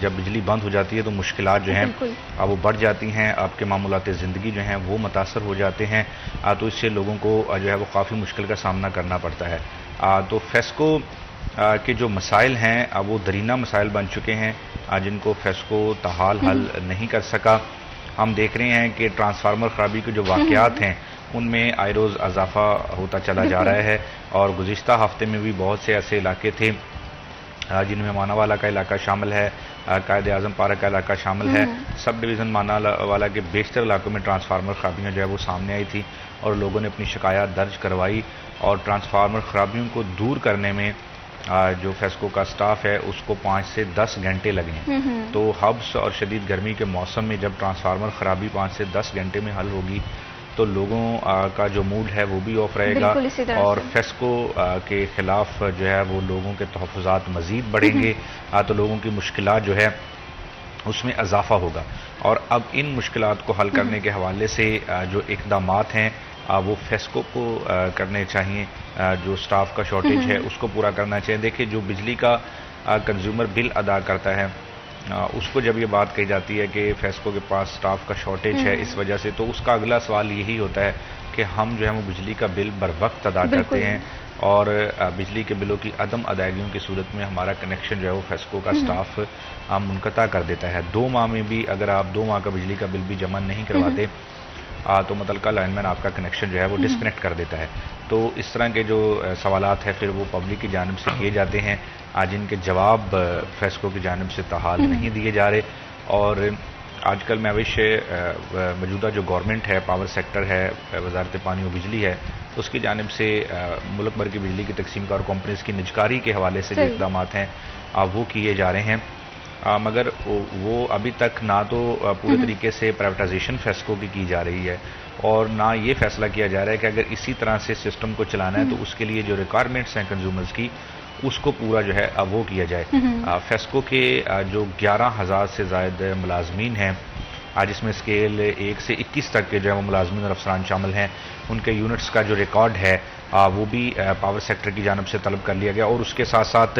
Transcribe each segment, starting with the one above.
جب بجلی بند ہو جاتی ہے تو مشکلات جو ہیں بالکل وہ بڑھ جاتی ہیں، آپ کے معمولات زندگی جو ہیں وہ متاثر ہو جاتے ہیں، تو اس سے لوگوں کو جو ہے وہ کافی مشکل کا سامنا کرنا پڑتا ہے۔ تو فیسکو کے جو مسائل ہیں وہ درینہ مسائل بن چکے ہیں، جن کو فیسکو تاحال حل نہیں کر سکا۔ ہم دیکھ رہے ہیں کہ ٹرانسفارمر خرابی کے جو واقعات ہیں ان میں آئے روز اضافہ ہوتا چلا جا رہا ہے، اور گزشتہ ہفتے میں بھی بہت سے ایسے علاقے تھے جن میں مانا والا کا علاقہ شامل ہے، قائد اعظم پارک کا علاقہ شامل ہے۔ سب ڈویژن مانا والا کے بیشتر علاقوں میں ٹرانسفارمر خرابیاں جو ہے وہ سامنے آئی تھی، اور لوگوں نے اپنی شکایات درج کروائی، اور ٹرانسفارمر خرابیوں کو دور کرنے میں جو فیسکو کا سٹاف ہے اس کو 5 سے 10 گھنٹے لگے ہیں۔ تو ہبس اور شدید گرمی کے موسم میں جب ٹرانسفارمر خرابی 5 سے 10 گھنٹے میں حل ہوگی تو لوگوں کا جو موڈ ہے وہ بھی آف رہے گا، بالکل اسی طرح اور سے فیسکو کے خلاف جو ہے وہ لوگوں کے تحفظات مزید بڑھیں گے، تو لوگوں کی مشکلات جو ہے اس میں اضافہ ہوگا۔ اور اب ان مشکلات کو حل کرنے کے حوالے سے جو اقدامات ہیں وہ فیسکو کو کرنے چاہیے، جو سٹاف کا شارٹیج ہے اس کو پورا کرنا چاہیے۔ دیکھیں جو بجلی کا کنزیومر بل ادا کرتا ہے اس کو جب یہ بات کہی جاتی ہے کہ فیسکو کے پاس سٹاف کا شارٹیج ہے اس وجہ سے، تو اس کا اگلا سوال یہی ہوتا ہے کہ ہم جو ہے وہ بجلی کا بل بر وقت ادا کرتے ہیں، اور بجلی کے بلوں کی عدم ادائیگیوں کی صورت میں ہمارا کنیکشن جو ہے وہ فیسکو کا سٹاف منقطع کر دیتا ہے۔ 2 ماہ میں بھی اگر آپ 2 ماہ کا بجلی کا بل بھی جمع نہیں کرواتے تو متعلقہ لائن مین آپ کا کنیکشن جو ہے وہ ڈسکنیکٹ کر دیتا ہے۔ تو اس طرح کے جو سوالات ہیں پھر وہ پبلک کی جانب سے کیے جاتے ہیں، جن کے جواب فیسکو کی جانب سے تاحال نہیں دیے جا رہے۔ اور آج کل میوش موجودہ جو گورنمنٹ ہے، پاور سیکٹر ہے، وزارت پانی و بجلی ہے، اس کی جانب سے ملک بھر کی بجلی کی تقسیم کار کمپنیز کی نجکاری کے حوالے سے جو اقدامات ہیں وہ کیے جا رہے ہیں، مگر وہ ابھی تک نہ تو پورے طریقے سے پرائیویٹائزیشن فیسکو کی جا رہی ہے، اور نہ یہ فیصلہ کیا جا رہا ہے کہ اگر اسی طرح سے سسٹم کو چلانا ہے تو اس کے لیے جو ریکوائرمنٹس ہیں کنزیومرز کی اس کو پورا جو ہے وہ کیا جائے۔ فیسکو کے جو 11,000 سے زائد ملازمین ہیں، جس میں اسکیل 1 سے 21 تک کے جو ہے وہ ملازمین اور افسران شامل ہیں، ان کے یونٹس کا جو ریکارڈ ہے وہ بھی پاور سیکٹر کی جانب سے طلب کر لیا گیا، اور اس کے ساتھ ساتھ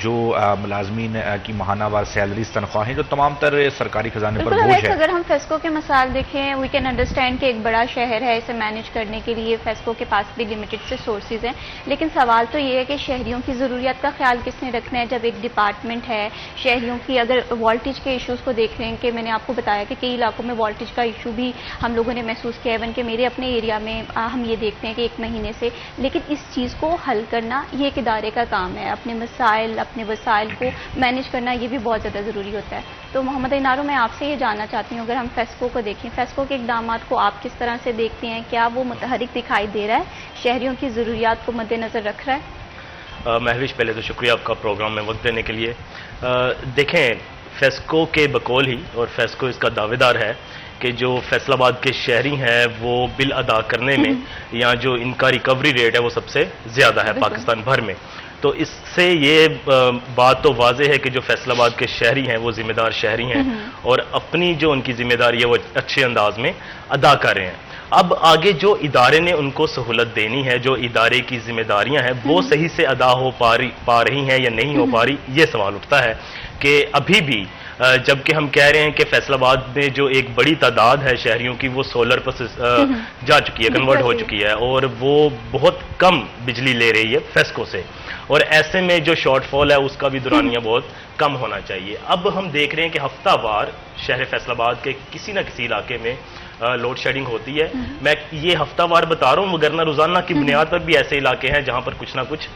جو ملازمین کی ماہانہ وار سیلریز تنخواہیں جو تمام تر سرکاری خزانے پر بوجھ ہے۔ اگر ہم فیسکو کے مسائل دیکھیں، وی کین انڈرسٹینڈ کہ ایک بڑا شہر ہے، اسے مینیج کرنے کے لیے فیسکو کے پاس بھی لمیٹڈ سے سورسز ہیں، لیکن سوال تو یہ ہے کہ شہریوں کی ضروریات کا خیال کس نے رکھنا ہے جب ایک ڈپارٹمنٹ ہے شہریوں کی۔ اگر وولٹیج کے ایشوز کو دیکھ رہے ہیں کہ میں نے آپ کو بتایا کہ کئی علاقوں میں وولٹیج کا ایشو بھی ہم لوگوں نے محسوس کیا ہے، کہ میرے اپنے ایریا میں ہم یہ دیکھتے ہیں کہ 1 مہینے سے، لیکن اس چیز کو حل کرنا یہ ایک ادارے کا کام ہے، اپنے مسائل اپنے وسائل کو مینیج کرنا یہ بھی بہت زیادہ ضروری ہوتا ہے۔ تو محمد انارو، میں آپ سے یہ جاننا چاہتی ہوں، اگر ہم فیسکو کو دیکھیں، فیسکو کے اقدامات کو آپ کس طرح سے دیکھتے ہیں؟ کیا وہ متحرک دکھائی دے رہا ہے، شہریوں کی ضروریات کو مد نظر رکھ رہا ہے؟ محوش، پہلے تو شکریہ آپ کا پروگرام میں وقت دینے کے لیے۔ دیکھیں، فیسکو کے بقول ہی، اور فیسکو اس کا دعوے دار ہے کہ جو فیصل آباد کے شہری ہیں وہ بل ادا کرنے میں یا جو ان کا ریکوری ریٹ ہے وہ سب سے زیادہ ہے پاکستان بھر میں۔ تو اس سے یہ بات تو واضح ہے کہ جو فیصل آباد کے شہری ہیں وہ ذمہ دار شہری ہیں، اور اپنی جو ان کی ذمہ داری ہے وہ اچھے انداز میں ادا کر رہے ہیں۔ اب آگے جو ادارے نے ان کو سہولت دینی ہے، جو ادارے کی ذمہ داریاں ہیں وہ صحیح سے ادا ہو پا رہی ہیں یا نہیں ہو پا رہی، یہ سوال اٹھتا ہے کہ ابھی بھی جبکہ ہم کہہ رہے ہیں کہ فیصل آباد میں جو ایک بڑی تعداد ہے شہریوں کی وہ سولر پر جا چکی ہے، کنورٹ ہو چکی ہے، اور وہ بہت کم بجلی لے رہی ہے فیسکو سے، اور ایسے میں جو شارٹ فال ہے اس کا بھی دورانیہ بہت کم ہونا چاہیے۔ اب ہم دیکھ رہے ہیں کہ ہفتہ وار شہر فیصل آباد کے کسی نہ کسی علاقے میں لوڈ شیڈنگ ہوتی ہے۔ میں یہ ہفتہ وار بتا رہا ہوں، مگر روزانہ کی بنیاد پر بھی ایسے علاقے ہیں جہاں پر کچھ نہ کچھ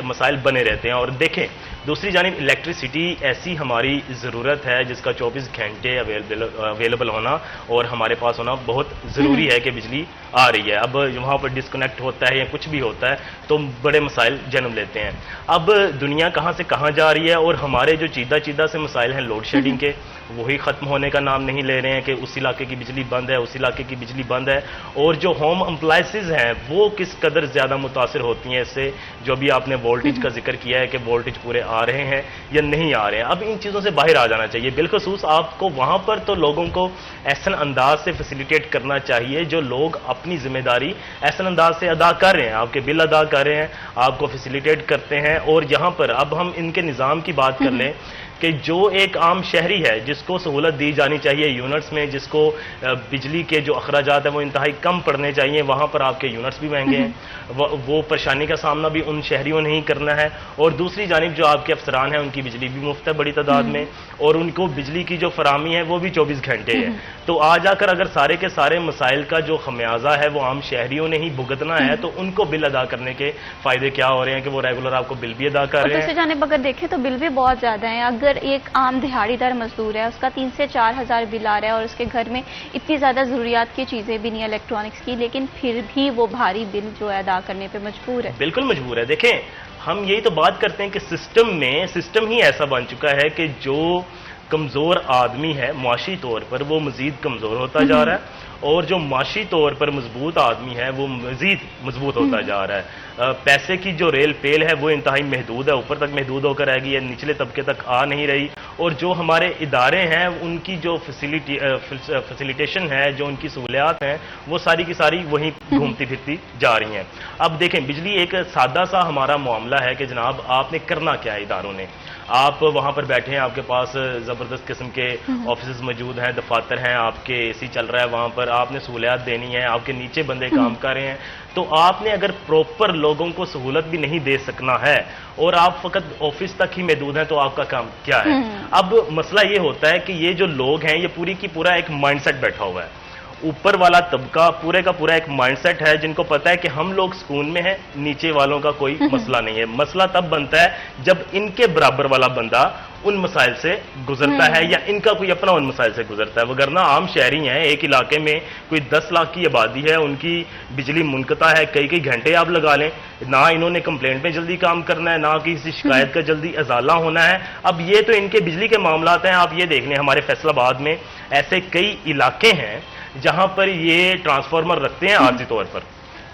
مسائل بنے رہتے ہیں۔ اور دیکھیں، دوسری جانب الیکٹریسٹی ایسی ہماری ضرورت ہے جس کا 24 گھنٹے اویلیبل ہونا اور ہمارے پاس ہونا بہت ضروری ہے کہ بجلی آ رہی ہے۔ اب وہاں پر ڈسکنیکٹ ہوتا ہے یا کچھ بھی ہوتا ہے تو بڑے مسائل جنم لیتے ہیں۔ اب دنیا کہاں سے کہاں جا رہی ہے، اور ہمارے جو چیدہ سے مسائل ہیں لوڈ شیڈنگ کے، وہی ختم ہونے کا نام نہیں لے رہے ہیں کہ اس علاقے کی بجلی بند ہے، اس علاقے کی بجلی بند ہے، اور جو ہوم امپلائنسز ہیں وہ کس قدر زیادہ متاثر ہوتی ہیں اس سے۔ جو بھی آپ نے وولٹیج کا ذکر کیا ہے کہ وولٹیج پورے آ رہے ہیں یا نہیں آ رہے ہیں. اب ان چیزوں سے باہر آ جانا چاہیے. بالخصوص آپ کو وہاں پر تو لوگوں کو ایسن انداز سے فیسیلیٹیٹ کرنا چاہیے جو لوگ اپنی ذمہ داری ایسن انداز سے ادا کر رہے ہیں, آپ کے بل ادا کر رہے ہیں, آپ کو فیسیلیٹیٹ کرتے ہیں. اور یہاں پر اب ہم ان کے نظام کی بات کر لیں کہ جو ایک عام شہری ہے جس کو سہولت دی جانی چاہیے یونٹس میں, جس کو بجلی کے جو اخراجات ہیں وہ انتہائی کم پڑنے چاہیے, وہاں پر آپ کے یونٹس بھی مہنگے ہیں. وہ پریشانی کا سامنا بھی ان شہریوں نے ہی کرنا ہے. اور دوسری جانب جو آپ کے افسران ہیں ان کی بجلی بھی مفت ہے بڑی تعداد میں, اور ان کو بجلی کی جو فراہمی ہے وہ بھی 24 گھنٹے ہے. تو آ جا کر اگر سارے کے سارے مسائل کا جو خمیازہ ہے وہ عام شہریوں نے ہی بھگتنا ہے, تو ان کو بل ادا کرنے کے فائدے کیا ہو رہے ہیں کہ وہ ریگولر آپ کو بل بھی ادا کر رہے ہیں. دوسری جانب اگر دیکھیں تو بل بھی بہت زیادہ ہیں. اگر ایک عام دہاڑی دار مزدور ہے, اس کا 3 سے 4 ہزار بل آ رہا ہے, اور اس کے گھر میں اتنی زیادہ ضروریات کی چیزیں بھی نہیں الیکٹرانکس کی, لیکن پھر بھی وہ بھاری بل جو ہے ادا کرنے پہ مجبور ہے. بالکل مجبور ہے. دیکھیں ہم یہی تو بات کرتے ہیں کہ سسٹم ہی ایسا بن چکا ہے کہ جو کمزور آدمی ہے معاشی طور پر وہ مزید کمزور ہوتا جا رہا ہے, اور جو معاشی طور پر مضبوط آدمی ہے وہ مزید مضبوط ہوتا جا رہا ہے. پیسے کی جو ریل پیل ہے وہ انتہائی محدود ہے, اوپر تک محدود ہو کر رہ گئی ہے, نچلے طبقے تک آ نہیں رہی. اور جو ہمارے ادارے ہیں ان کی جو فیسیلیٹیشن ہے, جو ان کی سہولیات ہیں, وہ ساری کی ساری وہیں گھومتی پھرتی جا رہی ہیں. اب دیکھیں بجلی ایک سادہ سا ہمارا معاملہ ہے کہ جناب آپ نے کرنا کیا ہے. اداروں نے آپ وہاں پر بیٹھے ہیں, آپ کے پاس زبردست قسم کے آفیسز موجود ہیں, دفاتر ہیں, آپ کے اے سی چل رہا ہے, وہاں پر آپ نے سہولیات دینی ہے, آپ کے نیچے بندے کام کر رہے ہیں. تو آپ نے اگر پروپر لوگوں کو سہولت بھی نہیں دے سکنا ہے اور آپ فقط آفس تک ہی محدود ہیں, تو آپ کا کام کیا ہے؟ اب مسئلہ یہ ہوتا ہے کہ یہ جو لوگ ہیں یہ پوری کی پورا ایک مائنڈ سیٹ بیٹھا ہوا ہے. اوپر والا طبقہ پورے کا پورا ایک مائنڈ سیٹ ہے جن کو پتا ہے کہ ہم لوگ سکون میں ہیں, نیچے والوں کا کوئی مسئلہ نہیں ہے. مسئلہ تب بنتا ہے جب ان کے برابر والا بندہ ان مسائل سے گزرتا ہے یا ان کا کوئی اپنا ان مسائل سے گزرتا ہے. وگرنہ عام شہری ہیں, ایک علاقے میں کوئی 10 لاکھ کی آبادی ہے, ان کی بجلی منقطع ہے, کئی گھنٹے آپ لگا لیں, نہ انہوں نے کمپلینٹ میں جلدی کام کرنا ہے, نہ کسی شکایت کا جلدی ازالہ ہونا ہے. اب یہ تو ان کے بجلی کے معاملات ہیں. آپ یہ دیکھ لیں ہمارے فیصل آباد میں ایسے کئی علاقے ہیں جہاں پر یہ ٹرانسفارمر رکھتے ہیں عارضی طور پر,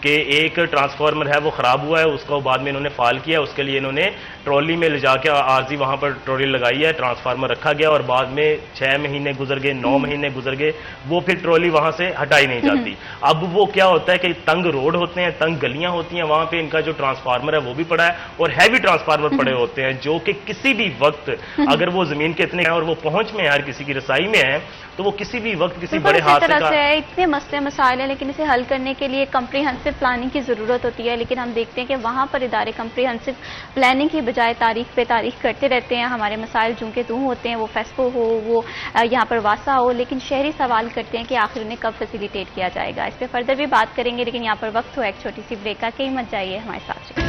کہ ایک ٹرانسفارمر ہے وہ خراب ہوا ہے, اس کو بعد میں انہوں نے فال کیا, اس کے لیے انہوں نے ٹرالی میں لے جا کے عارضی وہاں پر ٹرالی لگائی ہے, ٹرانسفارمر رکھا گیا, اور بعد میں 6 مہینے گزر گئے, 9 مہینے گزر گئے, وہ پھر ٹرالی وہاں سے ہٹائی نہیں جاتی. اب وہ کیا ہوتا ہے کہ تنگ روڈ ہوتے ہیں, تنگ گلیاں ہوتی ہیں, وہاں پہ ان کا جو ٹرانسفارمر ہے وہ بھی پڑا ہے, اور ہیوی ٹرانسفارمر پڑے ہوتے ہیں جو کہ کسی بھی وقت اگر وہ زمین کے اتنے ہیں اور وہ پہنچ میں ہر کسی کی رسائی میں ہیں, تو وہ کسی بھی وقت کسی بڑے حادثے کا اتنے مسئلے مسائل ہیں, لیکن اسے حل کرنے کے لیے کمپریہنسو پلاننگ کی ضرورت ہوتی ہے. لیکن ہم دیکھتے ہیں کہ وہاں پر ادارے کمپریہنسو پلاننگ کی بجائے تاریخ پہ تاریخ کرتے رہتے ہیں. ہمارے مسائل جوں کے توں ہوتے ہیں, وہ فیسکو ہو, وہ یہاں پر واسا ہو, لیکن شہری سوال کرتے ہیں کہ آخر انہیں کب فیسیلیٹیٹ کیا جائے گا. اس پہ فردر بھی بات کریں گے, لیکن یہاں پر وقت ہو ایک چھوٹی سی بریک کا. کہیں مت جائیے, ہمارے ساتھ رہیے.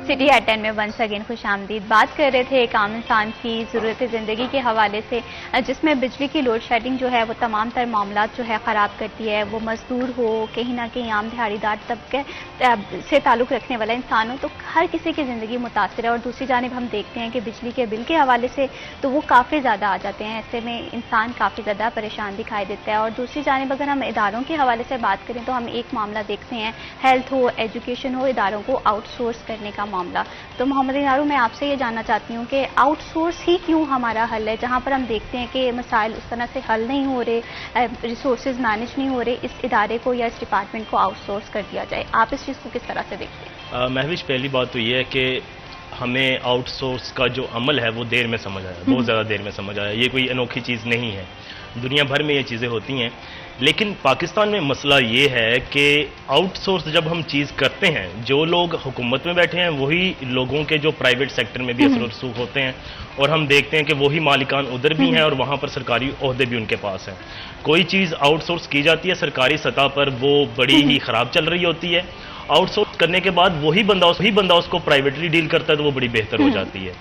سٹی ایٹ 10 میں ونس اگین خوش آمدید. بات کر رہے تھے ایک عام انسان کی ضرورت زندگی کے حوالے سے, جس میں بجلی کی لوڈ شیڈنگ جو ہے وہ تمام تر معاملات جو ہے خراب کرتی ہے. وہ مزدور ہو, کہیں نہ کہیں عام دہاڑی دار طبقے سے تعلق رکھنے والا انسان ہو, تو ہر کسی کی زندگی متاثر ہے. اور دوسری جانب ہم دیکھتے ہیں کہ بجلی کے بل کے حوالے سے تو وہ کافی زیادہ آ جاتے ہیں. ایسے میں انسان کافی زیادہ پریشان دکھائی دیتا ہے. اور دوسری جانب اگر ہم اداروں کے حوالے سے بات کریں تو ہم ایک معاملہ دیکھتے ہیں, ہیلتھ ہو, ایجوکیشن ہو, اداروں کو آؤٹ سورس کرنے کا معاملہ. تو محمد انارو, میں آپ سے یہ جاننا چاہتی ہوں کہ آؤٹ سورس ہی کیوں ہمارا حل ہے, جہاں پر ہم دیکھتے ہیں کہ مسائل اس طرح سے حل نہیں ہو رہے, ریسورسز مینیج نہیں ہو رہے, اس ادارے کو یا اس ڈپارٹمنٹ کو آؤٹ سورس کر دیا جائے. آپ اس چیز کو کس طرح سے دیکھتے ہیں؟ مہوش, پہلی بات تو یہ ہے کہ ہمیں آؤٹ سورس کا جو عمل ہے وہ دیر میں سمجھ آیا, بہت زیادہ دیر میں سمجھ آیا. یہ کوئی انوکھی چیز نہیں ہے, دنیا بھر میں یہ چیزیں ہوتی ہیں. لیکن پاکستان میں مسئلہ یہ ہے کہ آؤٹ سورس جب ہم چیز کرتے ہیں, جو لوگ حکومت میں بیٹھے ہیں وہی لوگوں کے جو پرائیویٹ سیکٹر میں بھی اثر و رسوخ ہوتے ہیں, اور ہم دیکھتے ہیں کہ وہی مالکان ادھر بھی ہیں اور وہاں پر سرکاری عہدے بھی ان کے پاس ہیں. کوئی چیز آؤٹ سورس کی جاتی ہے سرکاری سطح پر, وہ بڑی ہی خراب چل رہی ہوتی ہے. آؤٹ سورس کرنے کے بعد وہی بندہ اس کو پرائیویٹلی ڈیل کرتا ہے, تو وہ بڑی بہتر ہو جاتی ہے.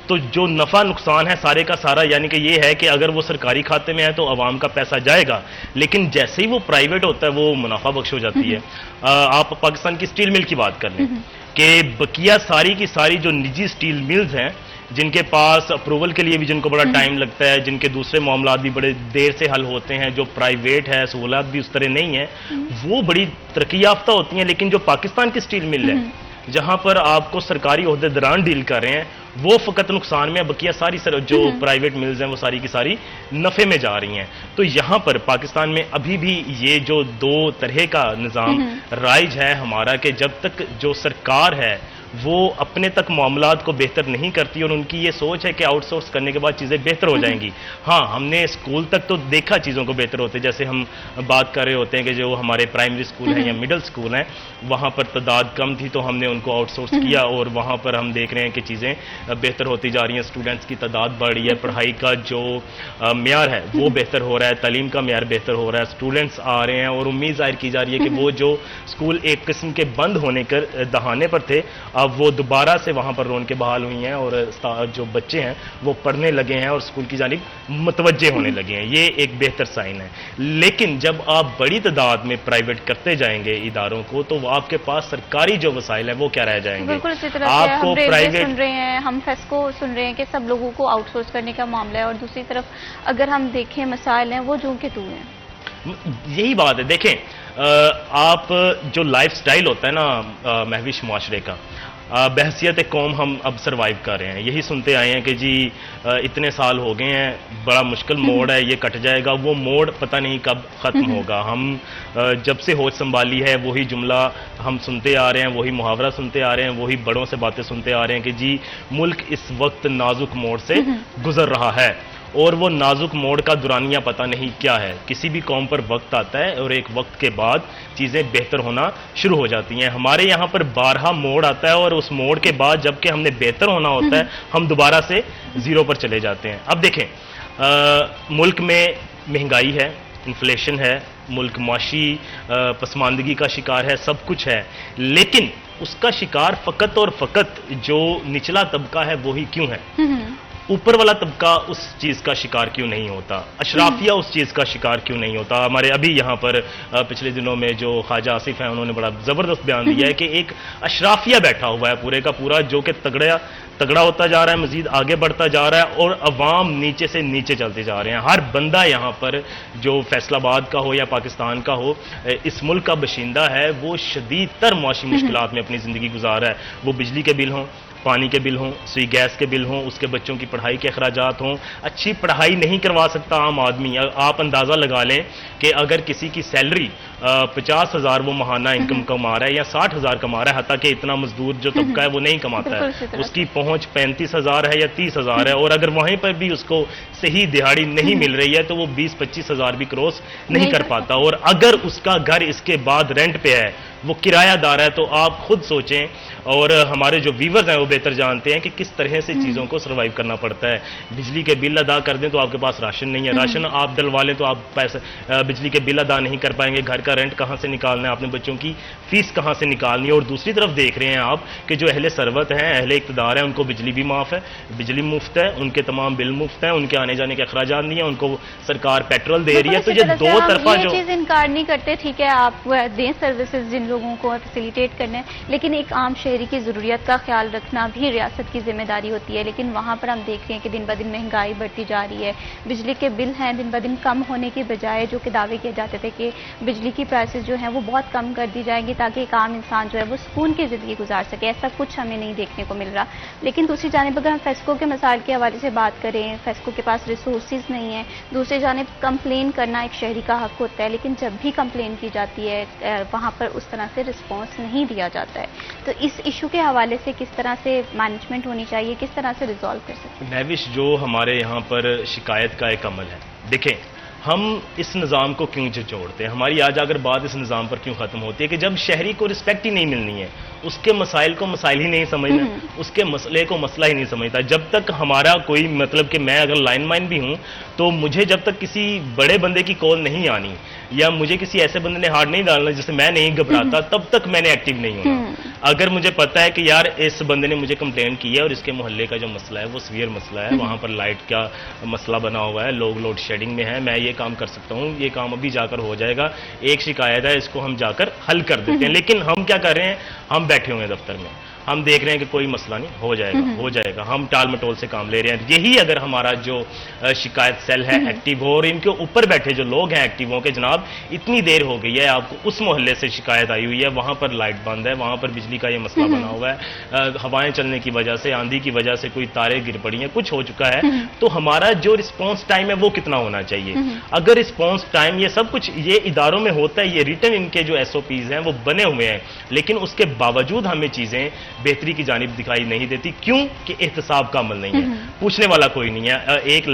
تو جو نفع نقصان ہے سارے کا سارا, یعنی کہ یہ ہے کہ اگر وہ سرکاری کھاتے میں ہے تو عوام کا پیسہ جائے گا, لیکن جیسے ہی وہ پرائیویٹ ہوتا ہے وہ منافع بخش ہو جاتی ہے. آپ پاکستان کی سٹیل مل کی بات کر لیں کہ بقیہ ساری کی ساری جو نجی سٹیل ملز ہیں, جن کے پاس اپروول کے لیے بھی جن کو بڑا ٹائم لگتا ہے، جن کے دوسرے معاملات بھی بڑے دیر سے حل ہوتے ہیں، جو پرائیویٹ ہے، سہولات بھی اس طرح نہیں ہیں، وہ بڑی ترقی یافتہ ہوتی ہیں. لیکن جو پاکستان کی اسٹیل مل ہے جہاں پر آپ کو سرکاری عہدے دران ڈیل کر رہے ہیں، وہ فقط نقصان میں، بقیہ ساری جو پرائیویٹ ملز ہیں وہ ساری کی ساری نفع میں جا رہی ہیں. تو یہاں پر پاکستان میں ابھی بھی یہ جو دو طرح کا نظام رائج ہے ہمارا، کہ جب تک جو سرکار ہے وہ اپنے تک معاملات کو بہتر نہیں کرتی اور ان کی یہ سوچ ہے کہ آؤٹ سورس کرنے کے بعد چیزیں بہتر ہو جائیں گی. ہاں، ہم نے اسکول تک تو دیکھا چیزوں کو بہتر ہوتے، جیسے ہم بات کر رہے ہوتے ہیں کہ جو ہمارے پرائمری اسکول ہیں یا مڈل اسکول ہیں وہاں پر تعداد کم تھی تو ہم نے ان کو آؤٹ سورس کیا، اور وہاں پر ہم دیکھ رہے ہیں کہ چیزیں بہتر ہوتی جا رہی ہیں. اسٹوڈنٹس کی تعداد بڑھ رہی ہے، پڑھائی کا جو معیار ہے وہ بہتر ہو رہا ہے، تعلیم کا معیار بہتر ہو رہا ہے، اسٹوڈنٹس آ رہے ہیں، اور امید ظاہر کی جا رہی ہے کہ وہ جو اسکول ایک قسم کے بند ہونے کے دہانے پر تھے اب وہ دوبارہ سے وہاں پر رونقیں بحال ہوئی ہیں، اور جو بچے ہیں وہ پڑھنے لگے ہیں اور اسکول کی جانب متوجہ ہونے لگے ہیں. یہ ایک بہتر سائن ہے. لیکن جب آپ بڑی تعداد میں پرائیویٹ کرتے جائیں گے اداروں کو تو آپ کے پاس سرکاری جو وسائل ہیں وہ کیا رہ جائیں گے؟ بالکل اسی طرح سے آپ کو ہم ریلوے پرائیویٹ سن رہے ہیں، ہم فیسکو سن رہے ہیں کہ سب لوگوں کو آؤٹ سورس کرنے کا معاملہ ہے، اور دوسری طرف اگر ہم دیکھیں مسائل ہیں وہ جو کہ تو ہیں. یہی بات ہے. دیکھیں آپ جو لائف سٹائل ہوتا ہے نا مہوش معاشرے کا، بحثیت قوم ہم اب سروائیو کر رہے ہیں. یہی سنتے آئے ہیں کہ جی اتنے سال ہو گئے ہیں، بڑا مشکل موڑ ہے، یہ کٹ جائے گا، وہ موڑ پتہ نہیں کب ختم ہوگا. ہم جب سے ہوش سنبھالی ہے وہی جملہ ہم سنتے آ رہے ہیں، وہی محاورہ سنتے آ رہے ہیں، وہی بڑوں سے باتیں سنتے آ رہے ہیں کہ جی ملک اس وقت نازک موڑ سے گزر رہا ہے. اور وہ نازک موڑ کا دورانیہ پتہ نہیں کیا ہے. کسی بھی قوم پر وقت آتا ہے اور ایک وقت کے بعد چیزیں بہتر ہونا شروع ہو جاتی ہیں. ہمارے یہاں پر بارہا موڑ آتا ہے اور اس موڑ کے بعد جب کہ ہم نے بہتر ہونا ہوتا ہے ہم دوبارہ سے زیرو پر چلے جاتے ہیں. اب دیکھیں ملک میں مہنگائی ہے، انفلیشن ہے، ملک معاشی پسماندگی کا شکار ہے، سب کچھ ہے، لیکن اس کا شکار فقط اور فقط جو نچلا طبقہ ہے وہی کیوں ہے؟ اوپر والا طبقہ اس چیز کا شکار کیوں نہیں ہوتا؟ اشرافیہ اس چیز کا شکار کیوں نہیں ہوتا؟ ہمارے ابھی یہاں پر پچھلے دنوں میں جو خواجہ آصف ہیں انہوں نے بڑا زبردست بیان دیا ہے کہ ایک اشرافیہ بیٹھا ہوا ہے پورے کا پورا، جو کہ تگڑا ہوتا جا رہا ہے، مزید آگے بڑھتا جا رہا ہے، اور عوام نیچے سے نیچے چلتے جا رہے ہیں. ہر بندہ یہاں پر جو فیصل آباد کا ہو یا پاکستان کا ہو، اس ملک کا باشندہ ہے، وہ شدید تر معاشی مشکلات میں اپنی زندگی گزار رہا ہے. وہ بجلی کے بل ہوں، پانی کے بل ہوں، سوئی گیس کے بل ہوں، اس کے بچوں کی پڑھائی کے اخراجات ہوں. اچھی پڑھائی نہیں کروا سکتا عام آدمی. آپ اندازہ لگا لیں کہ اگر کسی کی سیلری 50,000 وہ ماہانہ انکم کما رہا ہے یا 60,000 کما رہا ہے، حتیٰ کہ اتنا مزدور جو طبقہ ہے وہ نہیں کماتا ہے، اس کی پہنچ 35,000 ہے یا 30,000 ہے، اور اگر وہیں پر بھی اس کو صحیح دہاڑی نہیں مل رہی ہے تو وہ 20-25,000 بھی کروس نہیں کر پاتا. اور اگر اس کا گھر اس کے بعد رینٹ پہ ہے، وہ کرایہ دار ہے، تو آپ خود سوچیں، اور ہمارے جو ویورز ہیں وہ بہتر جانتے ہیں کہ کس طرح سے چیزوں کو سروائیو کرنا پڑتا ہے. بجلی کے بل ادا کر دیں تو آپ کے پاس راشن نہیں ہے، راشن آپ ڈلوا لیں تو آپ پیسے بجلی کے بل ادا نہیں کر پائیں گے، گھر کا رینٹ کہاں سے نکالنا ہے، اپنے بچوں کی فیس کہاں سے نکالنی ہے. اور دوسری طرف دیکھ رہے ہیں آپ کہ جو اہل ثروت ہیں، اہل اقتدار ہیں، ان کو بجلی بھی معاف ہے، بجلی مفت ہے، ان کے تمام بل مفت ہیں، ان کے آنے جانے کے اخراجات نہیں ہیں، ان کو سرکار پیٹرول دے رہی ہے. تو یہ دو طرفہ جو چیز انکار نہیں کرتے، ٹھیک ہے آپ دیں سروسز جن لوگوں کو فیسیلیٹیٹ کرنے، لیکن ایک عام شہری کی ضروریات کا خیال رکھنا بھی ریاست کی ذمہ داری ہوتی ہے. لیکن وہاں پر ہم دیکھ رہے ہیں کہ دن بدن مہنگائی بڑھتی جا رہی ہے، بجلی کے بل ہیں دن بدن کم ہونے کی بجائے جو کہ دعوے کیے جاتے تھے کہ بجلی کی پرائسز جو ہیں وہ بہت کم کر دی جائیں گی تاکہ ایک عام انسان جو ہے وہ سکون کی زندگی گزار سکے، ایسا کچھ ہمیں نہیں دیکھنے کو مل رہا. لیکن دوسری جانب اگر ہم فیسکو کے مسائل کے حوالے سے بات کریں، فیسکو کے پاس ریسورسز نہیں ہیں. دوسری جانب کمپلین کرنا ایک شہری کا حق ہوتا ہے، لیکن جب بھی کمپلین کی جاتی ہے وہاں پر اس طرح سے رسپانس نہیں دیا جاتا ہے. تو اس ایشو کے حوالے سے کس طرح سے مینجمنٹ ہونی چاہیے، کس طرح سے ریزالو کر سکتے ہیں؟ مہوش، جو ہمارے یہاں پر شکایت کا ایک عمل ہے، دیکھیں ہم اس نظام کو کیوں جوڑتے ہیں؟ ہماری آج اگر بات اس نظام پر کیوں ختم ہوتی ہے کہ جب شہری کو رسپیکٹ ہی نہیں ملنی ہے، اس کے مسائل کو مسائل ہی نہیں سمجھنا، اس کے مسئلے کو مسئلہ ہی نہیں سمجھتا. جب تک ہمارا کوئی مطلب کہ میں اگر لائن مین بھی ہوں تو مجھے جب تک کسی بڑے بندے کی کال نہیں آنی یا مجھے کسی ایسے بندے نے ہارڈ نہیں ڈالنا جسے میں نہیں گھبراتا، تب تک میں نے ایکٹیو نہیں ہونا. اگر مجھے پتا ہے کہ یار اس بندے نے مجھے کمپلین کی ہے اور اس کے محلے کا جو مسئلہ ہے وہ سیویئر مسئلہ ہے، وہاں پر لائٹ کا مسئلہ بنا ہوا ہے، لوگ لوڈ شیڈنگ میں ہیں، میں یہ کام کر سکتا ہوں، یہ کام ابھی جا کر ہو جائے گا، ایک شکایت ہے اس کو ہم جا کر حل کر دیتے ہیں. لیکن ہم کیا کر رہے ہیں؟ ہم بیٹھے ہوئے ہیں دفتر میں، ہم دیکھ رہے ہیں کہ کوئی مسئلہ نہیں، ہو جائے گا، ہم ٹال مٹول سے کام لے رہے ہیں. یہی اگر ہمارا جو شکایت سیل ہے ایکٹیو ہو اور ان کے اوپر بیٹھے جو لوگ ہیں ایکٹیو ہو کہ جناب اتنی دیر ہو گئی ہے، آپ کو اس محلے سے شکایت آئی ہوئی ہے، وہاں پر لائٹ بند ہے، وہاں پر بجلی کا یہ مسئلہ بنا ہوا ہے، ہوائیں چلنے کی وجہ سے، آندھی کی وجہ سے کوئی تاریں گر پڑی ہیں، کچھ ہو چکا ہے، تو ہمارا جو رسپانس ٹائم ہے وہ کتنا ہونا چاہیے. اگر رسپانس ٹائم یہ سب کچھ یہ اداروں میں ہوتا ہے، یہ ریٹن ان کے جو ایس او پیز ہیں وہ بنے ہوئے ہیں، لیکن اس کے باوجود ہمیں چیزیں بہتری کی جانب دکھائی نہیں دیتی. کیوں؟ کہ احتساب کا عمل نہیں ہے، پوچھنے والا کوئی نہیں ہے. ایک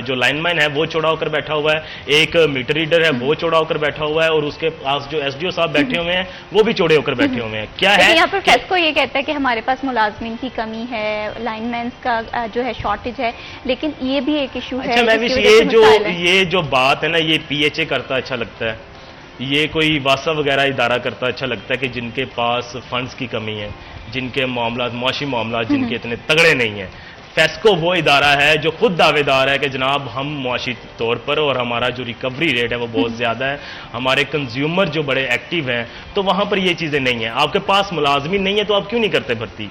جو لائن مین ہے وہ چوڑا ہو کر بیٹھا ہوا ہے، ایک میٹر ریڈر ہے وہ چوڑا ہو کر بیٹھا ہوا ہے، اور اس کے پاس جو ایس ڈی او صاحب بیٹھے ہوئے ہیں وہ بھی چوڑے ہو کر بیٹھے ہوئے ہیں. کیا ہے یہاں پر فیسکو یہ کہتا ہے کہ ہمارے پاس ملازمین کی کمی ہے، لائن مینز کا جو ہے شارٹیج ہے، لیکن یہ بھی ایک ایشو ہے. اچھا محوش، یہ جو بات ہے نا، یہ پی ایچ اے کرتا اچھا لگتا ہے، یہ کوئی واسا وغیرہ ادارہ کرتا اچھا لگتا ہے کہ جن کے پاس فنڈز کی کمی ہے، جن کے معاملات، معاشی معاملات جن کے اتنے تگڑے نہیں ہیں. فیسکو وہ ادارہ ہے جو خود دعوے دار ہے کہ جناب ہم معاشی طور پر اور ہمارا جو ریکوری ریٹ ہے وہ بہت زیادہ ہے، ہمارے کنزیومر جو بڑے ایکٹیو ہیں، تو وہاں پر یہ چیزیں نہیں ہیں. آپ کے پاس ملازمین نہیں ہے تو آپ کیوں نہیں کرتے بھرتی؟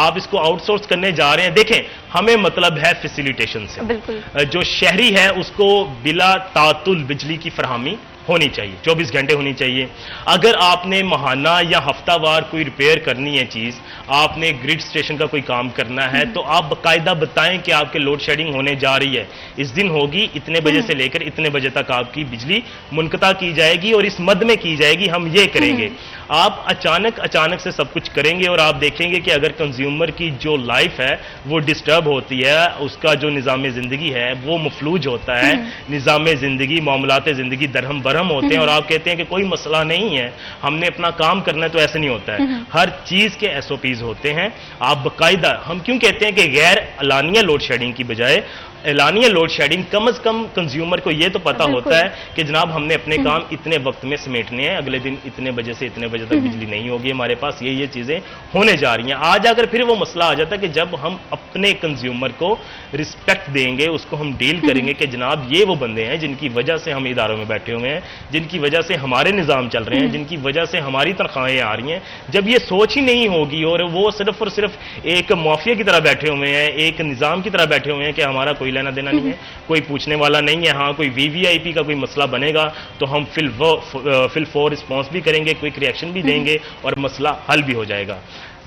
آپ اس کو آؤٹ سورس کرنے جا رہے ہیں. دیکھیں، ہمیں مطلب ہے فیسیلیٹیشن سے. بالکل. جو شہری ہے اس کو بلا تعطل بجلی کی فراہمی ہونی چاہیے، 24 گھنٹے ہونی چاہیے. اگر آپ نے ماہانہ یا ہفتہ وار کوئی ریپیئر کرنی ہے چیز، آپ نے گریڈ سٹیشن کا کوئی کام کرنا ہے، تو آپ باقاعدہ بتائیں کہ آپ کے لوڈ شیڈنگ ہونے جا رہی ہے، اس دن ہوگی، اتنے بجے سے لے کر اتنے بجے تک آپ کی بجلی منقطع کی جائے گی اور اس مد میں کی جائے گی، ہم یہ کریں گے. آپ اچانک سے سب کچھ کریں گے اور آپ دیکھیں گے کہ اگر کنزیومر کی جو لائف ہے وہ ڈسٹرب ہوتی ہے، اس کا جو نظام زندگی ہے وہ مفلوج ہوتا ہے، نظام زندگی، معاملات زندگی درہم برہم ہوتے ہیں، اور آپ کہتے ہیں کہ کوئی مسئلہ نہیں ہے، ہم نے اپنا کام کرنا ہے، تو ایسے نہیں ہوتا ہے. ہر چیز کے ایس او پیز ہوتے ہیں. آپ باقاعدہ، ہم کیوں کہتے ہیں کہ غیر اعلانیہ لوڈ شیڈنگ کی بجائے اعلانیہ لوڈ شیڈنگ، کم از کم کنزیومر کو یہ تو پتا ہوتا ہے کہ جناب ہم نے اپنے کام اتنے وقت میں سمیٹنے ہیں، اگلے دن اتنے بجے سے اتنے بجے تک بجلی نہیں ہوگی ہمارے پاس، یہ چیزیں ہونے جا رہی ہیں. آج اگر پھر وہ مسئلہ آ جاتا ہے کہ جب ہم اپنے کنزیومر کو رسپیکٹ دیں گے، اس کو ہم ڈیل کریں گے کہ جناب یہ وہ بندے ہیں جن کی وجہ سے ہم اداروں میں بیٹھے ہوئے ہیں، جن کی وجہ سے ہمارے نظام چل رہے ہیں، جن کی وجہ سے ہماری تنخواہیں آ رہی ہیں. جب یہ سوچ ہی نہیں ہوگی اور وہ صرف اور صرف ایک مافیا کی طرح بیٹھے ہوئے ہیں، ایک نظام کی طرح بیٹھے ہوئے ہیں کہ ہمارا کوئی لینا دینا نہیں ہے، کوئی پوچھنے والا نہیں ہے، ہاں کوئی وی وی آئی پی کا کوئی مسئلہ بنے گا تو ہم فل فور رسپانس بھی کریں گے، کوئک ریئیکشن بھی دیں گے اور مسئلہ حل بھی ہو جائے گا.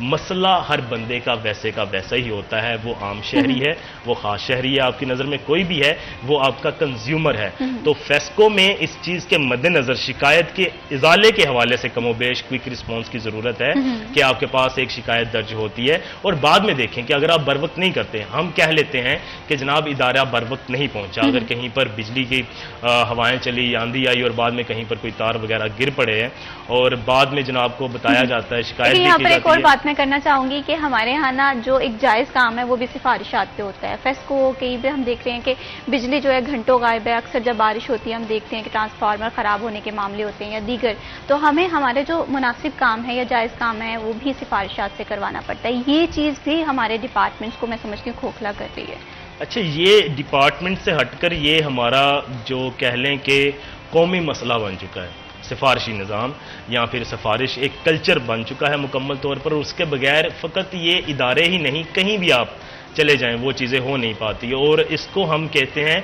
مسئلہ ہر بندے کا ویسا ہی ہوتا ہے. وہ عام شہری ہے، وہ خاص شہری ہے، آپ کی نظر میں کوئی بھی ہے، وہ آپ کا کنزیومر ہے. تو فیسکو میں اس چیز کے مد نظر شکایت کے ازالے کے حوالے سے کم و بیش کوئک رسپانس کی ضرورت ہے کہ آپ کے پاس ایک شکایت درج ہوتی ہے، اور بعد میں دیکھیں کہ اگر آپ بر وقت نہیں کرتے، ہم کہہ لیتے ہیں کہ جناب ادارہ بر وقت نہیں پہنچا، اگر کہیں پر بجلی کی ہوائیں چلی، آندھی آئی اور بعد میں کہیں پر کوئی تار وغیرہ گر پڑے ہیں اور بعد میں جناب کو بتایا جاتا ہے، شکایت بھی کی جاتی ہے. میں کرنا چاہوں گی کہ ہمارے ہاں نا جو ایک جائز کام ہے وہ بھی سفارشات پہ ہوتا ہے. فیسکو کہیں بھی ہم دیکھ رہے ہیں کہ بجلی جو ہے گھنٹوں غائب ہے. اکثر جب بارش ہوتی ہے ہم دیکھتے ہیں کہ ٹرانسفارمر خراب ہونے کے معاملے ہوتے ہیں یا دیگر، تو ہمیں ہمارے جو مناسب کام ہے یا جائز کام ہے وہ بھی سفارشات سے کروانا پڑتا ہے. یہ چیز بھی ہمارے ڈپارٹمنٹس کو میں سمجھتی ہوں کھوکھلا کر رہی ہے. اچھا، یہ ڈپارٹمنٹ سے ہٹ کر یہ ہمارا جو کہہ لیں کہ قومی مسئلہ بن چکا ہے، سفارشی نظام یا پھر سفارش ایک کلچر بن چکا ہے مکمل طور پر. اس کے بغیر فقط یہ ادارے ہی نہیں، کہیں بھی آپ چلے جائیں وہ چیزیں ہو نہیں پاتی. اور اس کو ہم کہتے ہیں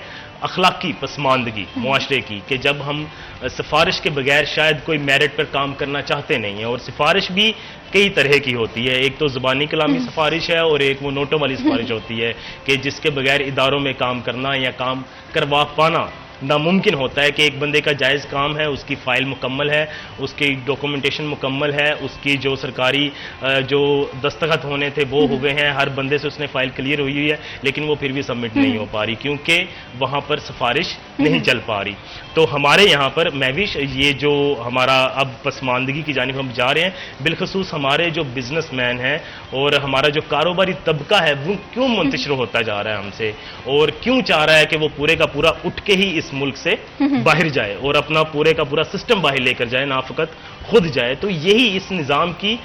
اخلاقی پسماندگی معاشرے کی، کہ جب ہم سفارش کے بغیر شاید کوئی میرٹ پر کام کرنا چاہتے نہیں ہیں. اور سفارش بھی کئی طرح کی ہوتی ہے، ایک تو زبانی کلامی سفارش ہے اور ایک وہ نوٹوں والی سفارش ہوتی ہے کہ جس کے بغیر اداروں میں کام کرنا یا کام کروا پانا ناممکن ہوتا ہے. کہ ایک بندے کا جائز کام ہے، اس کی فائل مکمل ہے، اس کی ڈاکومنٹیشن مکمل ہے، اس کی جو سرکاری جو دستخط ہونے تھے وہ ہو گئے ہیں، ہر بندے سے اس نے فائل کلیئر ہوئی ہے، لیکن وہ پھر بھی سبمٹ نہیں ہو پا رہی کیونکہ وہاں پر سفارش نہیں چل پا رہی. تو ہمارے یہاں پر محوش یہ جو ہمارا اب پسماندگی کی جانب ہم جا رہے ہیں، بالخصوص ہمارے جو بزنس مین ہیں اور ہمارا جو کاروباری طبقہ ہے وہ کیوں منتشر ہوتا جا رہا ہے ہم سے، اور کیوں چاہ رہا ہے کہ وہ پورے کا پورا اٹھ کے ہی اس ملک سے باہر جائے اور اپنا پورے کا پورا سسٹم باہر لے کر جائے، نہ فقط خود جائے. تو یہی اس نظام کی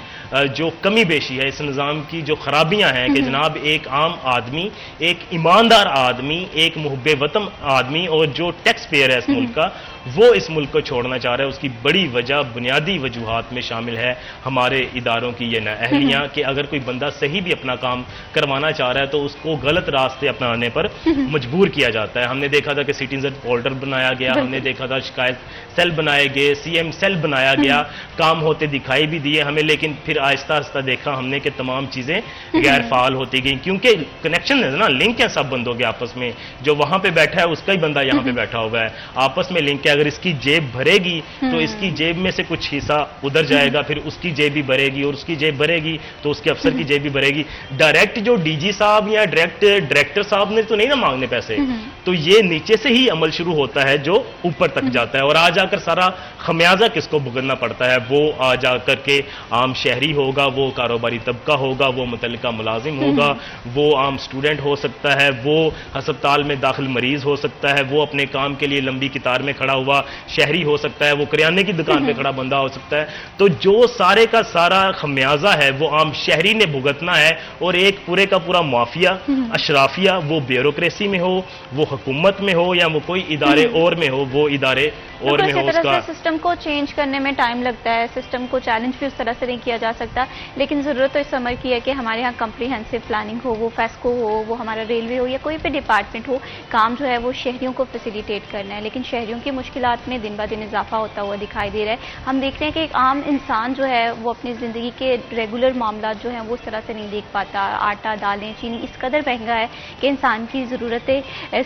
جو کمی بیشی ہے، اس نظام کی جو خرابیاں ہیں کہ جناب ایک عام آدمی، ایک ایماندار آدمی، ایک محب وطن آدمی اور جو ٹیکس پیئر ہے اس ملک کا، وہ اس ملک کو چھوڑنا چاہ رہا ہے، اس کی بڑی وجہ بنیادی وجوہات میں شامل ہے ہمارے اداروں کی یہ نااہلیاں کہ اگر کوئی بندہ صحیح بھی اپنا کام کروانا چاہ رہا ہے تو اس کو غلط راستے اپنانے پر مجبور کیا جاتا ہے. ہم نے دیکھا تھا کہ سٹیزن پورٹل بنایا گیا، ہم نے دیکھا تھا شکایت سیل بنائے گئے، سی ایم سیل بنایا گیا، کام ہوتے دکھائی بھی دیے ہمیں، لیکن پھر آہستہ آہستہ دیکھا ہم نے کہ تمام چیزیں غیر فعال ہوتی گئیں کیونکہ کنیکشن ہے نا، لنک ہے سب بندوں کے آپس میں. جو وہاں پہ بیٹھا ہے اس کا ہی بندہ یہاں پہ بیٹھا ہوا ہے، آپس میں لنک ہے. اگر اس کی جیب بھرے گی تو اس کی جیب میں سے کچھ حصہ ادھر جائے گا، پھر اس کی جیب بھی بھرے گی، اور اس کی جیب بھرے گی تو اس کے افسر کی جیب بھی بھرے گی. ڈائریکٹ جو ڈی جی صاحب یا ڈائریکٹر صاحب نے تو نہیں نا مانگنے پیسے، تو یہ نیچے سے ہی عمل شروع ہوتا ہے جو اوپر تک جاتا ہے. اور آ جا کر سارا خمیازہ کس کو بھگتنا پڑتا ہے؟ وہ آ جا کر کے عام شہری ہوگا، وہ کاروباری طبقہ ہوگا، وہ متعلقہ ملازم ہوگا، وہ عام اسٹوڈنٹ ہو سکتا ہے، وہ ہسپتال میں داخل مریض ہو سکتا ہے، وہ اپنے کام کے لیے لمبی قطار میں کھڑا ہوا شہری ہو سکتا ہے، وہ کریانے کی دکان پہ کھڑا بندہ ہو سکتا ہے. تو جو سارے کا سارا خمیازہ ہے وہ عام شہری نے بھگتنا ہے. اور ایک پورے کا پورا مافیا اشرافیہ، وہ بیوروکریسی میں ہو، وہ حکومت میں ہو، یا وہ کوئی ادارے اور میں ہو، وہ ادارے اور میں ہو، اس کا سسٹم کو چینج کرنے میں ٹائم لگتا ہے، سسٹم کو چیلنج بھی اس طرح سے نہیں کیا جا سکتا. لیکن ضرورت تو اس عمر کی ہے کہ ہمارے یہاں کمپریہنسو پلاننگ ہو، وہ فیسکو ہو، وہ ہمارا ریلوے ہو، یا کوئی بھی ڈپارٹمنٹ ہو، کام جو ہے وہ شہریوں کو فیسیلیٹیٹ کرنا ہے. لیکن شہریوں کی مشکلات میں دن بہ دن اضافہ ہوتا ہوا دکھائی دے رہا ہے. ہم دیکھ رہے ہیں کہ ایک عام انسان جو ہے وہ اپنی زندگی کے ریگولر معاملات جو ہیں وہ اس طرح سے نہیں دیکھ پاتا. آٹا، دالیں، چینی اس قدر مہنگا ہے کہ انسان کی ضرورتیں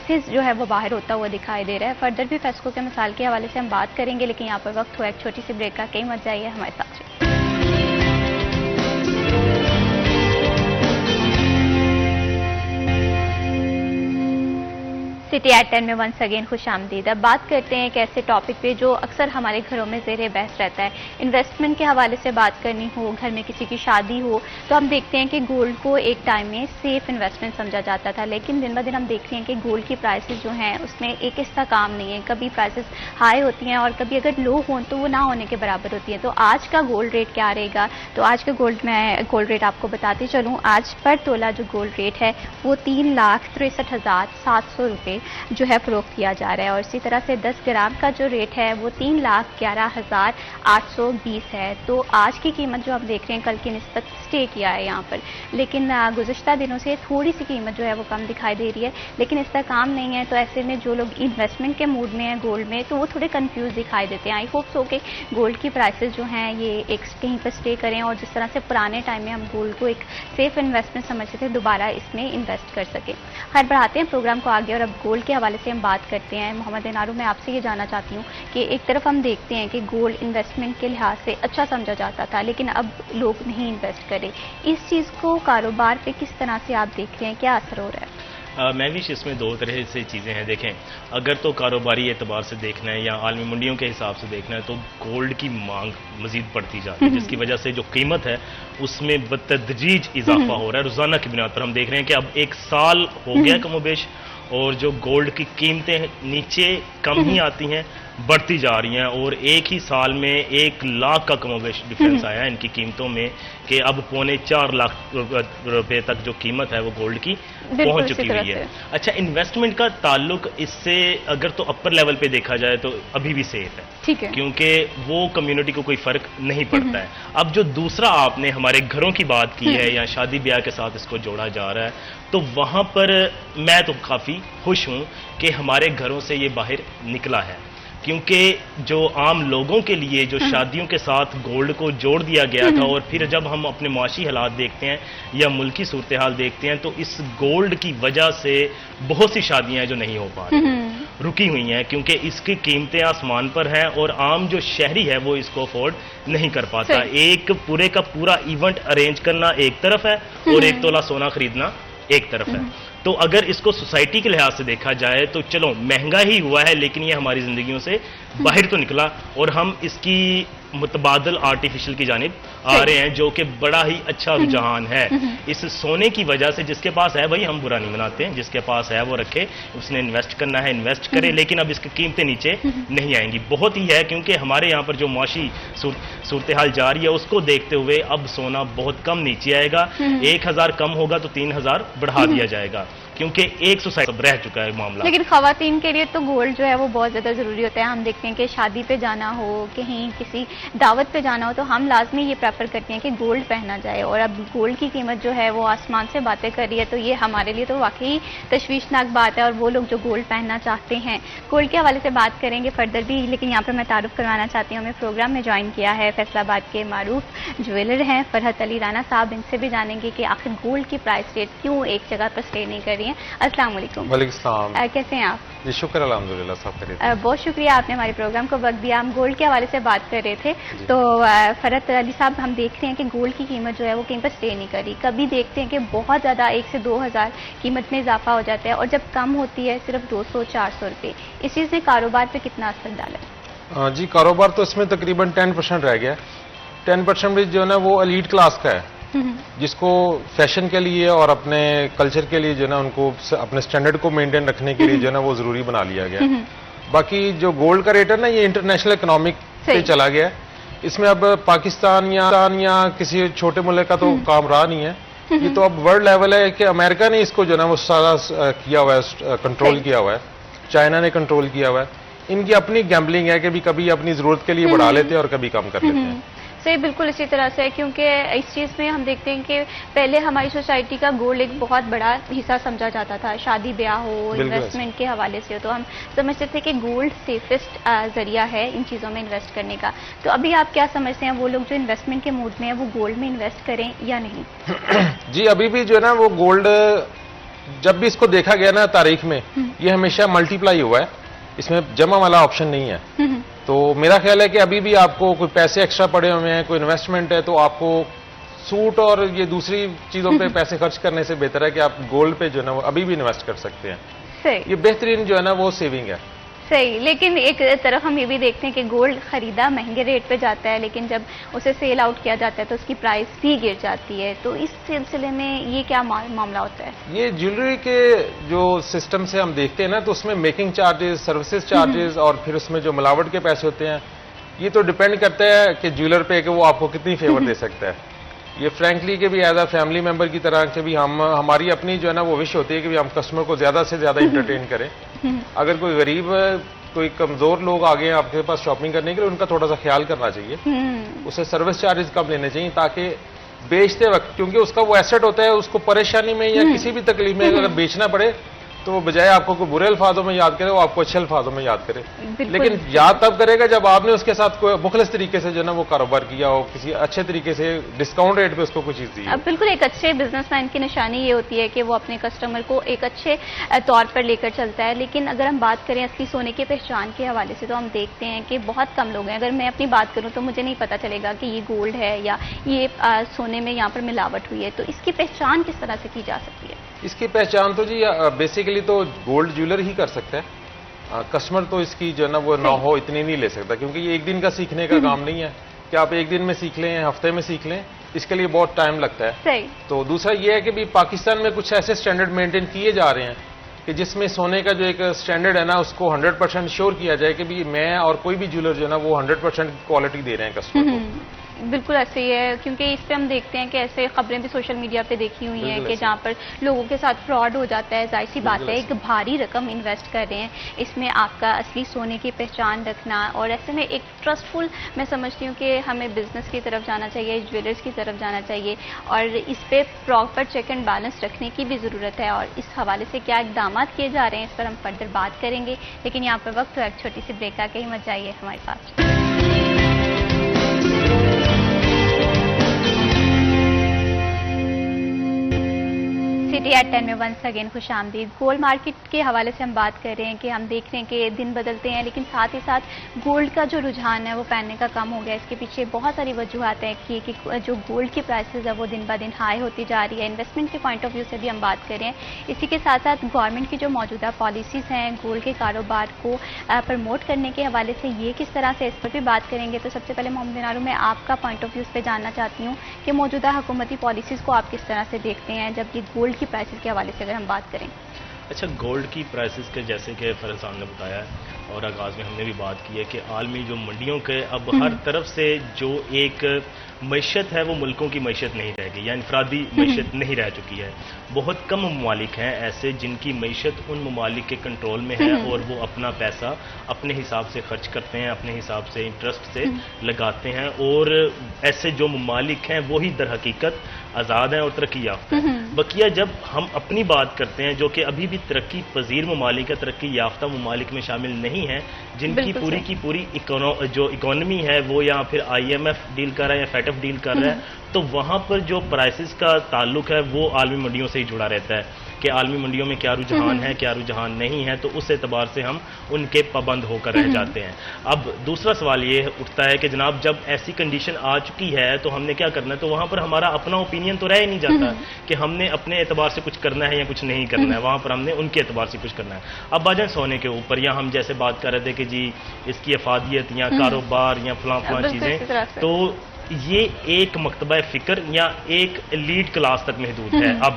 سے جو ہے وہ باہر ہوتا ہوا دکھائی دے رہا ہے. فردر بھی فیسکو کے مسائل کے حوالے سے ہم بات کریں گے، لیکن یہاں پر وقت ہوا ایک چھوٹی سی بریک کا. کہیں مت جائیے، ہمارے ساتھ رہیے. سٹی ایٹ 10 میں ونس اگین خوش آمدید. اب بات کرتے ہیں ایک ایسے ٹاپک پہ جو اکثر ہمارے گھروں میں زیر بحث رہتا ہے. انویسٹمنٹ کے حوالے سے بات کرنی ہو، گھر میں کسی کی شادی ہو، تو ہم دیکھتے ہیں کہ گولڈ کو ایک ٹائم میں سیف انویسٹمنٹ سمجھا جاتا تھا. لیکن دن بہ دن ہم دیکھ رہے ہیں کہ گولڈ کی پرائسز جو ہیں اس میں ایک استحکام نہیں ہے. کبھی پرائسز ہائی ہوتی ہیں اور کبھی اگر لو ہوں تو وہ نہ ہونے کے برابر ہوتی ہیں. تو آج کا گولڈ ریٹ کیا رہے گا؟ تو آج کا گولڈ ریٹ آپ کو بتاتے چلوں. آج پر تولہ جو گولڈ ریٹ ہے وہ 3,63,700 روپے جو ہے فروخت کیا جا رہا ہے. اور اسی طرح سے 10 گرام کا جو ریٹ ہے وہ 3,11,820 ہے. تو آج کی قیمت جو ہم دیکھ رہے ہیں کل کی نسبت سٹے کیا ہے یہاں پر، لیکن گزشتہ دنوں سے تھوڑی سی قیمت جو ہے وہ کم دکھائی دے رہی ہے. لیکن استحکام نہیں ہے، تو ایسے میں جو لوگ انویسٹمنٹ کے موڈ میں ہیں گولڈ میں تو وہ تھوڑے کنفیوز دکھائی دیتے ہیں. آئی ہوپ سو کہ گولڈ کی پرائسز جو ہیں یہ ایک کہیں پر سٹے کریں، اور جس طرح سے پرانے ٹائم میں ہم گولڈ کو ایک سیف انویسٹمنٹ سمجھتے تھے دوبارہ اس میں انویسٹ کر سکیں. خیر، بڑھاتے ہیں پروگرام کو آگے اور اب گولڈ کے حوالے سے ہم بات کرتے ہیں. محمد انارو، میں آپ سے یہ جاننا چاہتی ہوں کہ ایک طرف ہم دیکھتے ہیں کہ گولڈ انویسٹمنٹ کے لحاظ سے اچھا سمجھا جاتا تھا، لیکن اب لوگ نہیں انویسٹ کرے. اس چیز کو کاروبار پہ کس طرح سے آپ دیکھ رہے ہیں، کیا اثر ہو رہا ہے؟ میں بھی اس میں دو طرح سے چیزیں ہیں. دیکھیں، اگر تو کاروباری اعتبار سے دیکھنا ہے یا عالمی منڈیوں کے حساب سے دیکھنا ہے تو گولڈ کی مانگ مزید بڑھتی جا رہی ہے، جس کی وجہ سے جو قیمت ہے اس میں بتدریج اضافہ ہو رہا ہے. روزانہ کی بنیاد پر ہم دیکھ رہے ہیں کہ اب ایک سال ہو گیا کم و بیش، اور جو گولڈ کی قیمتیں نیچے کم ہی آتی ہیں، بڑھتی جا رہی ہیں. اور ایک ہی سال میں 1 لاکھ کا کم و بیش ڈفرینس آیا ہے ان کی قیمتوں میں، کہ اب 3.25 لاکھ روپے تک جو قیمت ہے وہ گولڈ کی پہنچ چکی ہوئی ہے. اچھا، انویسٹمنٹ کا تعلق اس سے اگر تو اپر لیول پہ دیکھا جائے تو ابھی بھی سیف ہے، کیونکہ وہ کمیونٹی کو کوئی فرق نہیں پڑتا ہے. اب جو دوسرا آپ نے ہمارے گھروں کی بات کی ہے یا شادی بیاہ کے ساتھ اس کو جوڑا جا رہا ہے، تو وہاں پر میں تو کافی خوش ہوں کہ ہمارے گھروں سے یہ باہر نکلا ہے. کیونکہ جو عام لوگوں کے لیے جو شادیوں کے ساتھ گولڈ کو جوڑ دیا گیا تھا، اور پھر جب ہم اپنے معاشی حالات دیکھتے ہیں یا ملکی صورتحال دیکھتے ہیں تو اس گولڈ کی وجہ سے بہت سی شادیاں جو نہیں ہو پا رہی، رکی ہوئی ہیں، کیونکہ اس کی قیمتیں آسمان پر ہیں اور عام جو شہری ہے وہ اس کو افورڈ نہیں کر پاتا. ایک پورے کا پورا ایونٹ ارینج کرنا ایک طرف ہے اور 1 تولہ سونا خریدنا ایک طرف ہے. تو اگر اس کو سوسائٹی کے لحاظ سے دیکھا جائے تو چلو مہنگا ہی ہوا ہے، لیکن یہ ہماری زندگیوں سے باہر تو نکلا، اور ہم اس کی متبادل آرٹیفیشل کی جانب آ رہے ہیں، جو کہ بڑا ہی اچھا رجحان ہے. اس سونے کی وجہ سے جس کے پاس ہے بھائی ہم برا نہیں مناتے ہیں، جس کے پاس ہے وہ رکھے، اس نے انویسٹ کرنا ہے انویسٹ کرے، لیکن اب اس کی قیمتیں نیچے نہیں آئیں گی. بہت ہی ہے، کیونکہ ہمارے یہاں پر جو معاشی صورتحال جاری ہے اس کو دیکھتے ہوئے اب سونا بہت کم نیچے آئے گا. 1,000 کم ہوگا تو 3,000 بڑھا دیا جائے گا. کیونکہ ایک سوسائٹی سب رہ چکا ہے معاملہ. لیکن خواتین کے لیے تو گولڈ جو ہے وہ بہت زیادہ ضروری ہوتا ہے. ہم دیکھتے ہیں کہ شادی پہ جانا ہو, کہیں کسی دعوت پہ جانا ہو, تو ہم لازمی یہ پریفر کرتے ہیں کہ گولڈ پہنا جائے, اور اب گولڈ کی قیمت جو ہے وہ آسمان سے باتیں کر رہی ہے, تو یہ ہمارے لیے تو واقعی تشویشناک بات ہے. اور وہ لوگ جو گولڈ پہننا چاہتے ہیں, گولڈ کے حوالے سے بات کریں گے فردر بھی, لیکن یہاں پر میں تعارف کروانا چاہتی ہوں, ہمیں پروگرام میں جوائن کیا ہے فیصل آباد کے معروف جویلر ہیں فرحت علی رانا صاحب. ان سے بھی جانیں گے کہ آخر گولڈ کی پرائس ریٹ کیوں ایک جگہ پر اسٹے نہیں کر رہی ہیں. السلام علیکم. وعلیکم السلام. کیسے ہیں آپ؟ جی شکر الحمدللہ سب خیریت. بہت شکریہ آپ نے ہمارے پروگرام کو وقت دیا. ہم گولڈ کے حوالے سے بات کر رہے تھے, تو فرحت علی صاحب ہم دیکھ رہے ہیں کہ گولڈ کی قیمت جو ہے وہ کہیں پر اسٹے نہیں کری. کبھی دیکھتے ہیں کہ بہت زیادہ 1 سے 2,000 قیمت میں اضافہ ہو جاتا ہے, اور جب کم ہوتی ہے صرف 200-400 روپے. اس چیز نے کاروبار پہ کتنا اثر ڈالا ہے؟ جی کاروبار تو اس میں تقریباً 10% رہ گیا. 10% بھی جو ہے نا وہ ایلیٹ کلاس کا ہے, جس کو فیشن کے لیے اور اپنے کلچر کے لیے جو ہے نا ان کو اپنے سٹینڈرڈ کو مینٹین رکھنے کے لیے جو ہے نا وہ ضروری بنا لیا گیا. باقی جو گولڈ کا ریٹ ہے نا یہ انٹرنیشنل اکنامک پہ چلا گیا ہے. اس میں اب پاکستان یا کسی چھوٹے ملک کا تو کام رہا نہیں ہے. یہ تو اب ورلڈ لیول ہے کہ امریکہ نے اس کو جو ہے نا وہ سارا کیا ہوا ہے, کنٹرول کیا ہوا ہے. چائنا نے کنٹرول کیا ہوا ہے. ان کی اپنی گیمبلنگ ہے کہ بھی کبھی اپنی ضرورت کے لیے بڑھا لیتے ہیں اور کبھی کم کر لیتے ہیں. صحیح, بالکل اسی طرح سے, کیونکہ اس چیز میں ہم دیکھتے ہیں کہ پہلے ہماری سوسائٹی کا گولڈ ایک بہت بڑا حصہ سمجھا جاتا تھا. شادی بیاہ ہو, انویسٹمنٹ کے حوالے سے ہو, تو ہم سمجھتے تھے کہ گولڈ سیفسٹ ذریعہ ہے ان چیزوں میں انویسٹ کرنے کا. تو ابھی آپ کیا سمجھتے ہیں, وہ لوگ جو انویسٹمنٹ کے موڈ میں ہیں وہ گولڈ میں انویسٹ کریں یا نہیں؟ جی ابھی بھی جو ہے نا وہ گولڈ جب بھی اس کو دیکھا گیا نا تاریخ میں, یہ ہمیشہ ملٹی پلائی ہوا ہے, اس میں جمع والا آپشن نہیں ہے. تو میرا خیال ہے کہ ابھی بھی آپ کو کوئی پیسے ایکسٹرا پڑے ہوئے ہیں, کوئی انویسٹمنٹ ہے, تو آپ کو سوٹ اور یہ دوسری چیزوں پہ پیسے خرچ کرنے سے بہتر ہے کہ آپ گولڈ پہ جو ہے نا وہ ابھی بھی انویسٹ کر سکتے ہیں. صحیح, یہ بہترین جو ہے نا وہ سیونگ ہے. صحیح. لیکن ایک طرف ہم یہ بھی دیکھتے ہیں کہ گولڈ خریدا مہنگے ریٹ پہ جاتا ہے, لیکن جب اسے سیل آؤٹ کیا جاتا ہے تو اس کی پرائس بھی گر جاتی ہے. تو اس سلسلے میں یہ کیا معاملہ ہوتا ہے؟ یہ جیولری کے جو سسٹم سے ہم دیکھتے ہیں نا, تو اس میں میکنگ چارجز, سروسز چارجز, اور پھر اس میں جو ملاوٹ کے پیسے ہوتے ہیں, یہ تو ڈیپینڈ کرتا ہے کہ جیولر پہ کہ وہ آپ کو کتنی فیور دے سکتا ہے. یہ فرینکلی کہ بھی ایز اے فیملی ممبر کی طرح کہ بھی ہماری اپنی جو ہے نا وہ وش ہوتی ہے کہ ہم کسٹمر کو زیادہ سے زیادہ انٹرٹین کریں. اگر کوئی غریب, کوئی کمزور لوگ آ گئے ہیں آپ کے پاس شاپنگ کرنے کے لیے, ان کا تھوڑا سا خیال کرنا چاہیے. اسے سروس چارجز کم لینے چاہیے, تاکہ بیچتے وقت, کیونکہ اس کا وہ ایسٹ ہوتا ہے, اس کو پریشانی میں یا کسی بھی تکلیف میں اگر بیچنا پڑے تو وہ بجائے آپ کو کوئی برے الفاظوں میں یاد کرے, وہ آپ کو اچھے الفاظوں میں یاد کرے. لیکن یاد تب کرے گا جب آپ نے اس کے ساتھ کوئی مخلص طریقے سے جو ہے نا وہ کاروبار کیا ہو, کسی اچھے طریقے سے ڈسکاؤنٹ ریٹ پہ اس کو کوئی چیز دی. بالکل, ایک اچھے بزنس مین کی نشانی یہ ہوتی ہے کہ وہ اپنے کسٹمر کو ایک اچھے طور پر لے کر چلتا ہے. لیکن اگر ہم بات کریں اصلی سونے کی پہچان کے حوالے سے, تو ہم دیکھتے ہیں کہ بہت کم لوگ ہیں. اگر میں اپنی بات کروں تو مجھے نہیں پتا چلے گا کہ یہ گولڈ ہے یا یہ سونے میں یہاں پر ملاوٹ ہوئی ہے. تو اس کی پہچان کس طرح سے کی جا سکتی ہے؟ اس کی پہچان تو جی بیسیکلی تو گولڈ جیولر ہی کر سکتا ہے. کسٹمر تو اس کی جو ہے نا وہ نہ ہو اتنی نہیں لے سکتا, کیونکہ یہ ایک دن کا سیکھنے کا کام نہیں ہے کہ آپ ایک دن میں سیکھ لیں, ہفتے میں سیکھ لیں. اس کے لیے بہت ٹائم لگتا ہے. صحیح. تو دوسرا یہ ہے کہ بھی پاکستان میں کچھ ایسے سٹینڈرڈ مینٹین کیے جا رہے ہیں کہ جس میں سونے کا جو ایک سٹینڈرڈ ہے نا اس کو 100% شیور کیا جائے کہ بھی میں اور کوئی بھی جیولر جو ہے نا وہ 100% کوالٹی دے رہے ہیں کسٹمر کو. بالکل ایسے ہی ہے, کیونکہ اس پہ ہم دیکھتے ہیں کہ ایسے خبریں بھی سوشل میڈیا پہ دیکھی ہوئی ہیں کہ جہاں پر لوگوں کے ساتھ فراڈ ہو جاتا ہے. ظاہر سی بات ہے, ایک بھاری رقم انویسٹ کر رہے ہیں, اس میں آپ کا اصلی سونے کی پہچان رکھنا, اور ایسے میں ایک ٹرسٹفل میں سمجھتی ہوں کہ ہمیں بزنس کی طرف جانا چاہیے, جویلرز کی طرف جانا چاہیے, اور اس پہ پراپر چیک اینڈ بیلنس رکھنے کی بھی ضرورت ہے. اور اس حوالے سے کیا اقدامات کیے جا رہے ہیں اس پر ہم فردر بات کریں گے, لیکن یہاں پر وقت ہو ایک چھوٹی سی بریک. آ کے ہی مت جائیے ہمارے ساتھ. سٹی ایٹ 10 میں ونس اگین خوش آمدید. گولڈ مارکیٹ کے حوالے سے ہم بات کر رہے ہیں کہ ہم دیکھ رہے ہیں کہ دن بدلتے ہیں, لیکن ساتھ ہی ساتھ گولڈ کا جو رجحان ہے وہ پہننے کا کم ہو گیا. اس کے پیچھے بہت ساری وجوہات ہیں کہ جو گولڈ کی پرائسز ہے وہ دن بہ دن ہائی ہوتی جا رہی ہے. انویسٹمنٹ کے پوائنٹ آف ویو سے بھی ہم بات کر رہے ہیں. اسی کے ساتھ ساتھ گورنمنٹ کی جو موجودہ پالیسیز ہیں گولڈ کے کاروبار کو پروموٹ کرنے کے حوالے سے, یہ کس طرح سے, اس پر بھی بات کریں گے. تو سب سے پہلے محمد بنارو, میں آپ کا پوائنٹ آف ویو پہ جاننا چاہتی ہوں کہ موجودہ حکومتی پالیسیز کو آپ کس طرح سے دیکھتے ہیں جب یہ گولڈ کی پرائسز کے حوالے سے اگر ہم بات کریں. اچھا, گولڈ کی پرائسز کے جیسے کہ فرحت صاحب نے بتایا ہے, اور آغاز میں ہم نے بھی بات کی ہے کہ عالمی جو منڈیوں کے اب ہر طرف سے جو ایک معیشت ہے وہ ملکوں کی معیشت نہیں رہ گئی یا انفرادی معیشت نہیں رہ چکی ہے. بہت کم ممالک ہیں ایسے جن کی معیشت ان ممالک کے کنٹرول میں ہے اور وہ اپنا پیسہ اپنے حساب سے خرچ کرتے ہیں, اپنے حساب سے انٹرسٹ سے لگاتے ہیں, اور ایسے جو ممالک ہیں وہی در حقیقت آزاد ہیں اور ترقی یافتہ ہیں. بقیہ جب ہم اپنی بات کرتے ہیں جو کہ ابھی بھی ترقی پذیر ممالک ہے, ترقی یافتہ ممالک میں شامل نہیں ہیں, جن کی پوری کی پوری جو اکانومی ہے وہ یا پھر IMF ڈیل کر رہا ہے یا FATF ڈیل کر رہا ہے, تو وہاں پر جو پرائسز کا تعلق ہے وہ عالمی منڈیوں سے ہی جڑا رہتا ہے کہ عالمی منڈیوں میں کیا رجحان ہے, کیا رجحان نہیں ہے, تو اس اعتبار سے ہم ان کے پابند ہو کر رہ جاتے ہیں. اب دوسرا سوال یہ اٹھتا ہے کہ جناب جب ایسی کنڈیشن آ چکی ہے تو ہم نے کیا کرنا ہے, تو وہاں پر ہمارا اپنا اوپینین تو رہ ہی نہیں جاتا کہ ہم نے اپنے اعتبار سے کچھ کرنا ہے یا کچھ نہیں کرنا ہے, وہاں پر ہم نے ان کے اعتبار سے کچھ کرنا ہے. اب آ جائیں سونے کے اوپر, یا ہم جیسے بات کر رہے تھے کہ جی اس کی افادیت یا کاروبار یا فلاں چیزیں, تو یہ ایک مکتبہ فکر یا ایک ایلیٹ کلاس تک محدود ہے. اب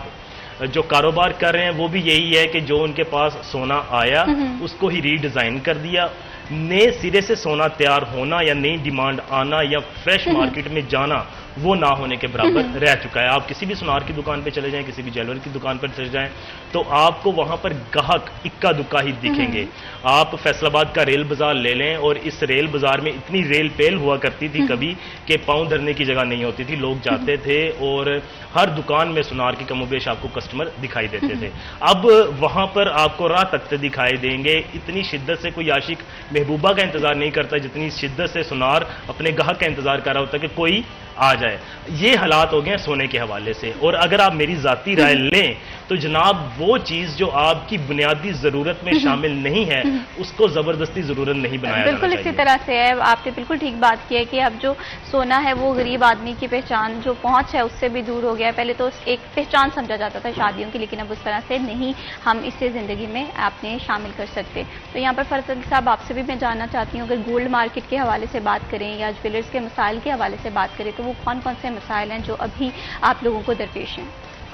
جو کاروبار کر رہے ہیں وہ بھی یہی ہے کہ جو ان کے پاس سونا آیا اس کو ہی ری ڈیزائن کر دیا, نئے سرے سے سونا تیار ہونا یا نئی ڈیمانڈ آنا یا فریش مارکیٹ میں جانا وہ نہ ہونے کے برابر رہ چکا ہے. آپ کسی بھی سونار کی دکان پہ چلے جائیں, کسی بھی جیولری کی دکان پر چلے جائیں, تو آپ کو وہاں پر گاہک اکا دکا ہی دکھیں گے. آپ فیصل آباد کا ریل بازار لے لیں, اور اس ریل بازار میں اتنی ریل پیل ہوا کرتی تھی کبھی کہ پاؤں دھرنے کی جگہ نہیں ہوتی تھی, لوگ جاتے تھے اور ہر دکان میں سونار کی کم و بیش آپ کو کسٹمر دکھائی دیتے تھے. اب وہاں پر آپ کو راہ تکتے دکھائی دیں گے. اتنی شدت سے کوئی عاشق محبوبہ کا انتظار نہیں کرتا جتنی شدت سے سونار اپنے گاہک کا انتظار کر رہا ہوتا ہے کہ کوئی آ جائے. یہ حالات ہو گئے ہیں سونے کے حوالے سے. اور اگر آپ میری ذاتی رائے لیں تو جناب وہ چیز جو آپ کی بنیادی ضرورت میں شامل نہیں ہے اس کو زبردستی ضرورت نہیں بنایا جانا بالکل چاہیے. اسی طرح سے ہے, آپ نے بالکل ٹھیک بات کی ہے کہ اب جو سونا ہے وہ غریب آدمی کی پہچان جو پہنچ ہے اس سے بھی دور ہو گیا ہے. پہلے تو ایک پہچان سمجھا جاتا تھا شادیوں کی, لیکن اب اس طرح سے نہیں ہم اسے زندگی میں اپنے شامل کر سکتے. تو یہاں پر فیصل صاحب آپ سے بھی میں جاننا چاہتی ہوں, اگر گولڈ مارکیٹ کے حوالے سے بات کریں یا جویلرز کے مسائل کے حوالے سے بات کریں تو وہ کون کون سے مسائل ہیں جو ابھی آپ لوگوں کو درپیش ہیں؟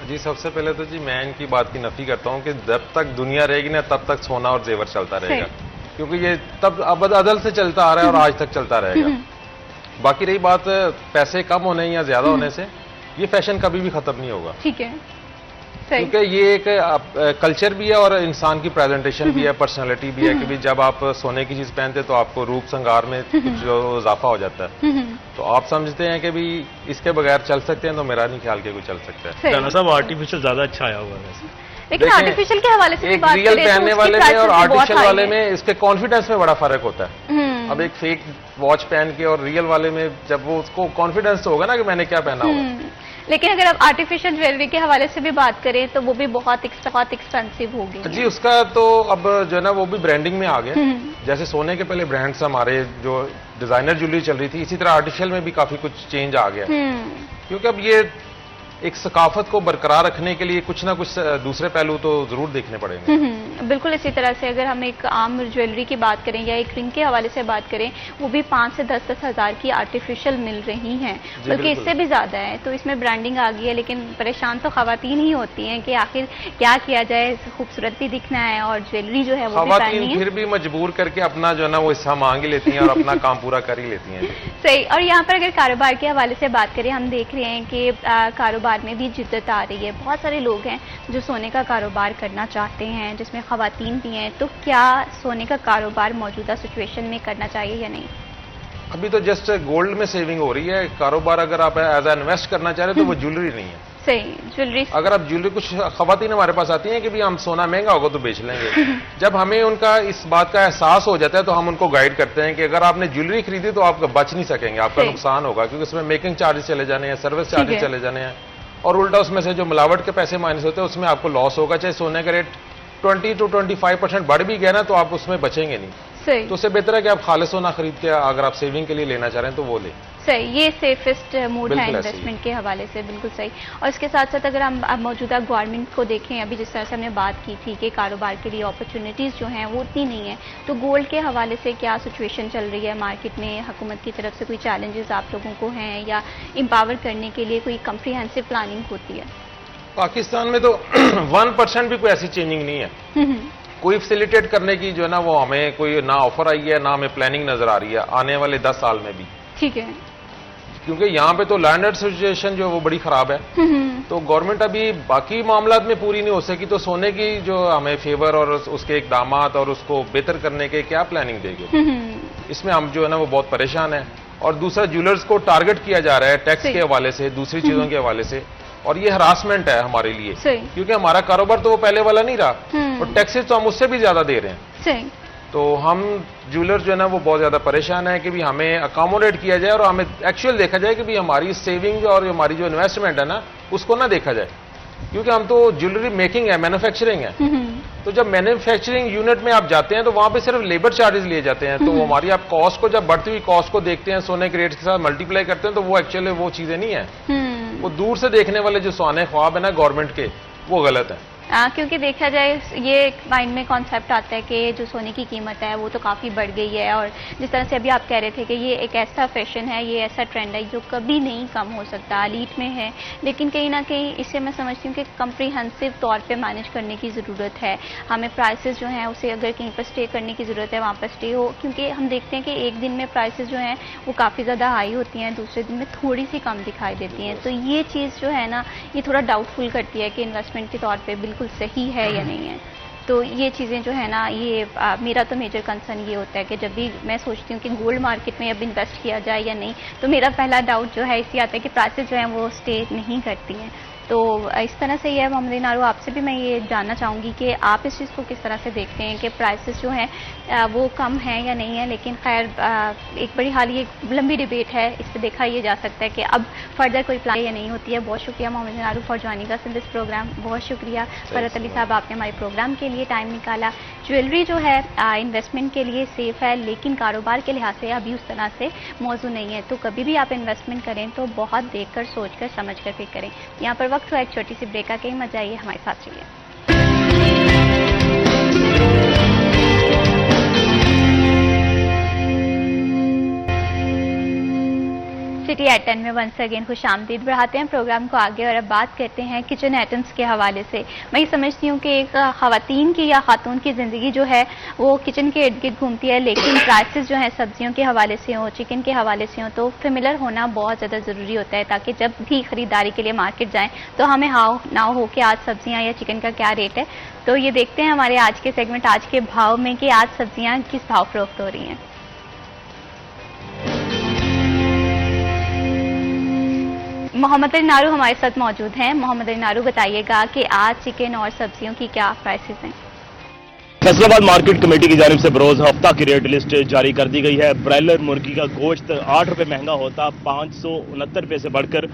جی سب سے پہلے تو جی میں ان کی بات کی نفی کرتا ہوں کہ جب تک دنیا رہے گی نا تب تک سونا اور زیور چلتا رہے گا, کیونکہ یہ تب ابد ازل سے چلتا آ رہا ہے اور آج تک چلتا رہے گا. باقی رہی بات پیسے کم ہونے یا زیادہ ہونے سے, یہ فیشن کبھی بھی ختم نہیں ہوگا, ٹھیک ہے, کیونکہ یہ ایک کلچر بھی ہے اور انسان کی پریزنٹیشن بھی ہے, پرسنالٹی بھی ہے کہ جب آپ سونے کی چیز پہنتے تو آپ کو روپ سنگار میں جو اضافہ ہو جاتا ہے. تو آپ سمجھتے ہیں کہ بھی اس کے بغیر چل سکتے ہیں, تو میرا نہیں خیال کہ کوئی چل سکتا ہے. رانا صاحب آرٹیفیشل زیادہ اچھا آیا ہوا ہے ویسے, لیکن آرٹیفیشل کے حوالے سے ایک ریئل پہننے والے میں اور آرٹیفیشل والے میں اس کے کانفیڈنس میں بڑا فرق ہوتا ہے. اب ایک فیک واچ پہن کے اور ریئل والے میں جب وہ اس کو کانفیڈنس ہوگا نا کہ میں نے کیا پہنا ہوگا. لیکن اگر آپ آرٹیفیشل جویلری کے حوالے سے بھی بات کریں تو وہ بھی بہت ایکسپینسو ہوگی. جی اس کا تو اب جو ہے نا وہ بھی برانڈنگ میں آ گیا. جیسے سونے کے پہلے برانڈس ہمارے جو ڈیزائنر جویلری چل رہی تھی, اسی طرح آرٹیفیشل میں بھی کافی کچھ چینج آ گیا, کیونکہ اب یہ ایک ثقافت کو برقرار رکھنے کے لیے کچھ نہ کچھ دوسرے پہلو تو ضرور دیکھنے پڑیں گے. بالکل اسی طرح سے اگر ہم ایک عام جویلری کی بات کریں یا ایک رنگ کے حوالے سے بات کریں, وہ بھی 5 سے 10 ہزار کی آرٹیفیشل مل رہی ہیں, بلکہ اس سے بھی زیادہ ہے. تو اس میں برانڈنگ آ گئی ہے, لیکن پریشان تو خواتین ہی ہوتی ہیں کہ آخر کیا کیا جائے, خوبصورت بھی دکھنا ہے اور جویلری جو ہے وہ بھی پہننی ہے. خواتین پھر بھی مجبور کر کے اپنا جو ہے نا وہ حصہ مانگ ہی لیتی ہیں اور اپنا کام پورا کر ہی لیتی ہیں. صحیح. اور یہاں پر اگر کاروبار کے حوالے سے بات کریں, ہم دیکھ رہے ہیں کہ کاروبار میں بھی جدت آ رہی ہے. بہت سارے لوگ ہیں جو سونے کا کاروبار کرنا چاہتے ہیں, جس میں خواتین بھی ہیں. تو کیا سونے کا کاروبار موجودہ سچویشن میں کرنا چاہیے یا نہیں؟ ابھی تو جسٹ گولڈ میں سیونگ ہو رہی ہے. کاروبار اگر آپ ایز اے انویسٹ کرنا چاہ رہے ہیں تو وہ جویلری نہیں ہے. صحیح. جویلری اگر آپ جویلری, کچھ خواتین ہمارے پاس آتی ہیں کہ بھی ہم سونا مہنگا ہوگا تو بیچ لیں گے. جب ہمیں ان کا اس بات کا احساس ہو جاتا ہے تو ہم ان کو گائیڈ کرتے ہیں کہ اگر آپ نے جویلری خریدی تو آپ بچ نہیں سکیں گے, آپ کا نقصان ہوگا, کیونکہ اس میں میکنگ چارجز چلے جانے ہیں, سروس چارجز چلے جانے ہیں, اور الٹا اس میں سے جو ملاوٹ کے پیسے مائنس ہوتے ہیں اس میں آپ کو لاس ہوگا. چاہے سونے کا ریٹ 20 to 25% بڑھ بھی گیا نا تو آپ اس میں بچیں گے نہیں. صحیح. تو اس سے بہتر ہے کہ آپ خالص سونا خرید کے اگر آپ سیونگ کے لیے لینا چاہ رہے ہیں تو وہ لیں. صحیح. یہ سیفسٹ موڈ ہے انویسٹمنٹ کے حوالے سے. بالکل صحیح. اور اس کے ساتھ ساتھ اگر ہم اب موجودہ گورنمنٹ کو دیکھیں, ابھی جس طرح سے ہم نے بات کی تھی کہ کاروبار کے لیے اپرچونیٹیز جو ہیں وہ اتنی نہیں ہیں, تو گولڈ کے حوالے سے کیا سچویشن چل رہی ہے مارکیٹ میں؟ حکومت کی طرف سے کوئی چیلنجز آپ لوگوں کو ہیں یا امپاور کرنے کے لیے کوئی کمپریہنسو پلاننگ ہوتی ہے؟ پاکستان میں تو 1% بھی کوئی ایسی چینجنگ نہیں ہے. کوئی فیسیلیٹیٹ کرنے کی جو ہے نا وہ ہمیں کوئی نہ آفر آئی ہے نہ ہمیں پلاننگ نظر آ رہی ہے آنے والے 10 سال میں بھی. ٹھیک ہے. کیونکہ یہاں پہ تو لینڈ ایسوسیشن جو وہ بڑی خراب ہے, تو گورنمنٹ ابھی باقی معاملات میں پوری نہیں ہو سکی, تو سونے کی جو ہمیں فیور اور اس کے اقدامات اور اس کو بہتر کرنے کے کیا پلاننگ دے گی, اس میں ہم جو ہے نا وہ بہت پریشان ہیں. اور دوسرا جیولرز کو ٹارگٹ کیا جا رہا ہے ٹیکس کے حوالے سے, دوسری چیزوں کے حوالے سے, اور یہ ہراسمنٹ ہے ہمارے لیے, کیونکہ ہمارا کاروبار تو وہ پہلے والا نہیں رہا, اور ٹیکسز تو ہم اس سے بھی زیادہ دے رہے ہیں. تو ہم جیولر جو ہے نا وہ بہت زیادہ پریشان ہیں کہ بھی ہمیں اکاموڈیٹ کیا جائے اور ہمیں ایکچوئل دیکھا جائے کہ بھی ہماری سیونگ اور ہماری جو انویسٹمنٹ ہے نا اس کو نہ دیکھا جائے, کیونکہ ہم تو جیولری میکنگ ہے, مینوفیکچرنگ ہے. تو جب مینوفیکچرنگ یونٹ میں آپ جاتے ہیں تو وہاں پہ صرف لیبر چارجز لیے جاتے ہیں, تو ہماری آپ کاسٹ کو جب بڑھتی ہوئی کاسٹ کو دیکھتے ہیں سونے کے ریٹ کے ساتھ ملٹیپلائی کرتے ہیں تو وہ ایکچولی وہ چیزیں نہیں ہیں. وہ دور سے دیکھنے والے جو سونے خواب ہیں نا گورنمنٹ کے وہ غلط ہیں. کیونکہ دیکھا جائے یہ مائنڈ میں کانسیپٹ آتا ہے کہ جو سونے کی قیمت ہے وہ تو کافی بڑھ گئی ہے, اور جس طرح سے ابھی آپ کہہ رہے تھے کہ یہ ایک ایسا فیشن ہے, یہ ایسا ٹرینڈ ہے جو کبھی نہیں کم ہو سکتا, ایلیٹ میں ہے, لیکن کہیں نہ کہیں اسے میں سمجھتی ہوں کہ کمپریہنسو طور پہ مینیج کرنے کی ضرورت ہے. ہمیں پرائسز جو ہیں اسے اگر کہیں پر اسٹے کرنے کی ضرورت ہے وہاں پر اسٹے ہو, کیونکہ ہم دیکھتے ہیں کہ ایک دن میں پرائسز جو ہیں وہ کافی زیادہ ہائی ہوتی ہیں, دوسرے دن میں تھوڑی سی کم دکھائی دیتی ہیں. تو یہ چیز جو ہے نا یہ تھوڑا ڈاؤٹ فل کرتی ہے کہ انویسٹمنٹ کے طور پہ بالکل صحیح ہے یا نہیں ہے. تو یہ چیزیں جو ہے نا یہ میرا تو میجر کنسرن یہ ہوتا ہے کہ جب بھی میں سوچتی ہوں کہ گولڈ مارکیٹ میں اب انویسٹ کیا جائے یا نہیں, تو میرا پہلا ڈاؤٹ جو ہے اسی آتا ہے کہ پرائسز جو ہیں وہ اسٹے نہیں کرتی ہیں. تو اس طرح سے یہ ہے محمد نارو, آپ سے بھی میں یہ جاننا چاہوں گی کہ آپ اس چیز کو کس طرح سے دیکھتے ہیں کہ پرائسز جو ہیں وہ کم ہیں یا نہیں ہیں. لیکن خیر ایک بڑی حال یہ لمبی ڈیبیٹ ہے, اس پہ دیکھا یہ جا سکتا ہے کہ اب فردر کوئی پلان یا نہیں ہوتی ہے. بہت شکریہ محمد نارو for joining us in this program. بہت شکریہ فرحت علی صاحب, آپ نے ہمارے پروگرام کے لیے ٹائم نکالا. جویلری جو ہے انویسٹمنٹ کے لیے سیف ہے, لیکن کاروبار کے لحاظ سے ابھی اس طرح سے موضوع نہیں ہے. تو کبھی بھی آپ انویسٹمنٹ کریں تو بہت دیکھ کر سوچ کر سمجھ کر پھر کریں. یہاں پر وقت ہوا ایک چھوٹی سی بریک کا, کہیں مت جائیے, ہمارے ساتھ رہیے. سٹی ایٹ 10 میں ونس اگین خوش آمدید. بڑھاتے ہیں پروگرام کو آگے اور اب بات کرتے ہیں کچن آئٹمس کے حوالے سے. میں یہ سمجھتی ہوں کہ ایک خواتین کی یا خاتون کی زندگی جو ہے وہ کچن کے ارد گرد گھومتی ہے, لیکن پرائسز جو ہیں سبزیوں کے حوالے سے ہوں, چکن کے حوالے سے ہوں, تو فیملر ہونا بہت زیادہ ضروری ہوتا ہے تاکہ جب بھی خریداری کے لیے مارکیٹ جائیں تو ہمیں ہاؤ نہ ہو کہ آج سبزیاں یا چکن کا کیا ریٹ ہے. تو یہ دیکھتے ہیں ہمارے آج کے سیگمنٹ آج کے بھاؤ میں کہ آج سبزیاں کس بھاؤ فروخت ہو رہی ہیں. محمد علی نارو ہمارے ساتھ موجود ہیں. محمد علی نارو بتائیے گا کہ آج چکن اور سبزیوں کی کیا پرائسز ہیں. فیصل آباد مارکیٹ کمیٹی کی جانب سے بروز ہفتہ کی ریٹ لسٹ جاری کر دی گئی ہے. برائلر مرغی کا گوشت 8 روپے مہنگا ہوتا 569 روپے سے بڑھ کر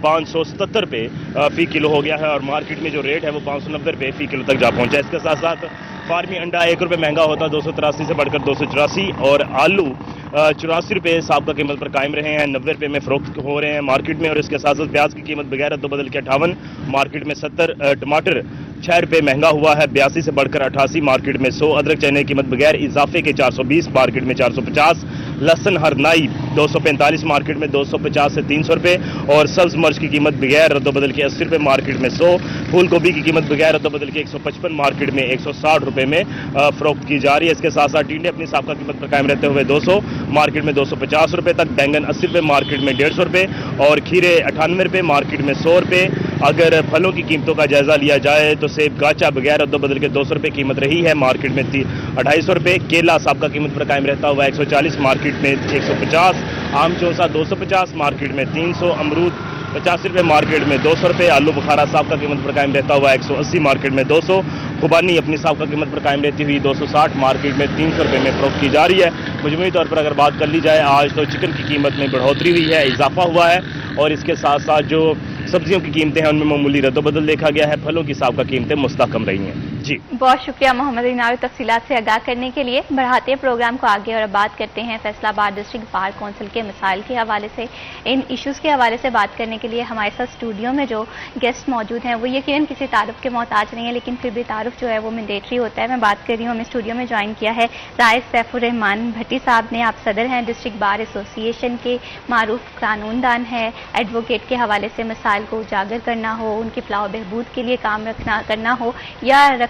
577 روپے فی کلو ہو گیا ہے, اور مارکیٹ میں جو ریٹ ہے وہ 590 روپے فی کلو تک جا پہنچا ہے. اس کے ساتھ ساتھ فارمی انڈا 1 روپے مہنگا ہوتا 283 سے بڑھ کر 284, اور آلو 84 روپے سابقہ قیمت پر قائم رہے ہیں, 90 روپے میں فروخت ہو رہے ہیں مارکیٹ میں. اور اس کے ساتھ ساتھ پیاز کی قیمت بغیر ادو بدل کے 58 مارکیٹ میں 70, ٹماٹر 6 روپے مہنگا ہوا ہے 82 سے بڑھ کر 88 مارکیٹ میں 100, ادرک چنے کی قیمت بغیر اضافے کے 420 مارکیٹ میں 450, لہسن ہر نائی 245 مارکیٹ میں 250 سے 300 روپے, اور سبز مرچ کی قیمت بغیر رد و بدل کے 80 روپے مارکیٹ میں 100, پھول گوبھی کی قیمت بغیر رد و بدل کے 155 مارکیٹ میں 160 روپے میں فروخت کی جا رہی ہے. اس کے ساتھ ساتھ ٹینڈے اپنی سابقہ قیمت پر قائم رہتے ہوئے 200 مارکیٹ میں 250 روپے تک, بینگن 80 روپے مارکیٹ میں 150 روپے, اور کھیرے 98 روپے مارکیٹ میں 100 روپے. اگر پھلوں کی قیمتوں کا جائزہ لیا جائے تو سیب گاچا بغیر رد و بدل کے 200 روپے قیمت رہی ہے مارکیٹ میں 250 روپے, کیلا سابقہ قیمت پر قائم رہتا ہوا 140 مارکیٹ میں 150, آم چوسا 250 مارکیٹ میں 300, امرود 85 روپے مارکیٹ میں 200 روپے, آلو بخارا سابقہ قیمت پر قائم رہتا ہوا 180 مارکیٹ میں 200, خوبانی اپنی سابقہ قیمت پر قائم رہتی ہوئی 260 مارکیٹ میں 300 روپے میں فروخت کی جا رہی ہے. مجموعی طور پر اگر بات کر لی جائے آج تو چکن کی قیمت میں بڑھوتری ہوئی ہے, اضافہ ہوا ہے, اور اس کے ساتھ ساتھ جو سبزیوں کی قیمتیں ہیں ان میں معمولی رد و بدل دیکھا گیا ہے. پھلوں کی سابقہ قیمتیں مستحکم رہی ہیں. جی بہت شکریہ محمد علی نارو تفصیلات سے آگاہ کرنے کے لیے. بڑھاتے ہیں پروگرام کو آگے اور اب بات کرتے ہیں فیصل آباد ڈسٹرکٹ بار کونسل کے مسائل کے حوالے سے. ان ایشوز کے حوالے سے بات کرنے کے لیے ہمارے ساتھ اسٹوڈیو میں جو گیسٹ موجود ہیں وہ یقیناً کسی تعارف کے محتاج نہیں ہے, لیکن پھر بھی تعارف جو ہے وہ مینڈیٹری ہوتا ہے. میں بات کر رہی ہوں, ہمیں اسٹوڈیو میں جوائن کیا ہے رائس سیف الرحمان بھٹی صاحب نے. آپ صدر ہیں ڈسٹرکٹ بار ایسوسی ایشن کے, معروف قانون دان ہے. ایڈوکیٹ کے حوالے سے مسائل کو اجاگر کرنا ہو, ان کی فلاح و بہبود کے لیے کام کرنا ہو یا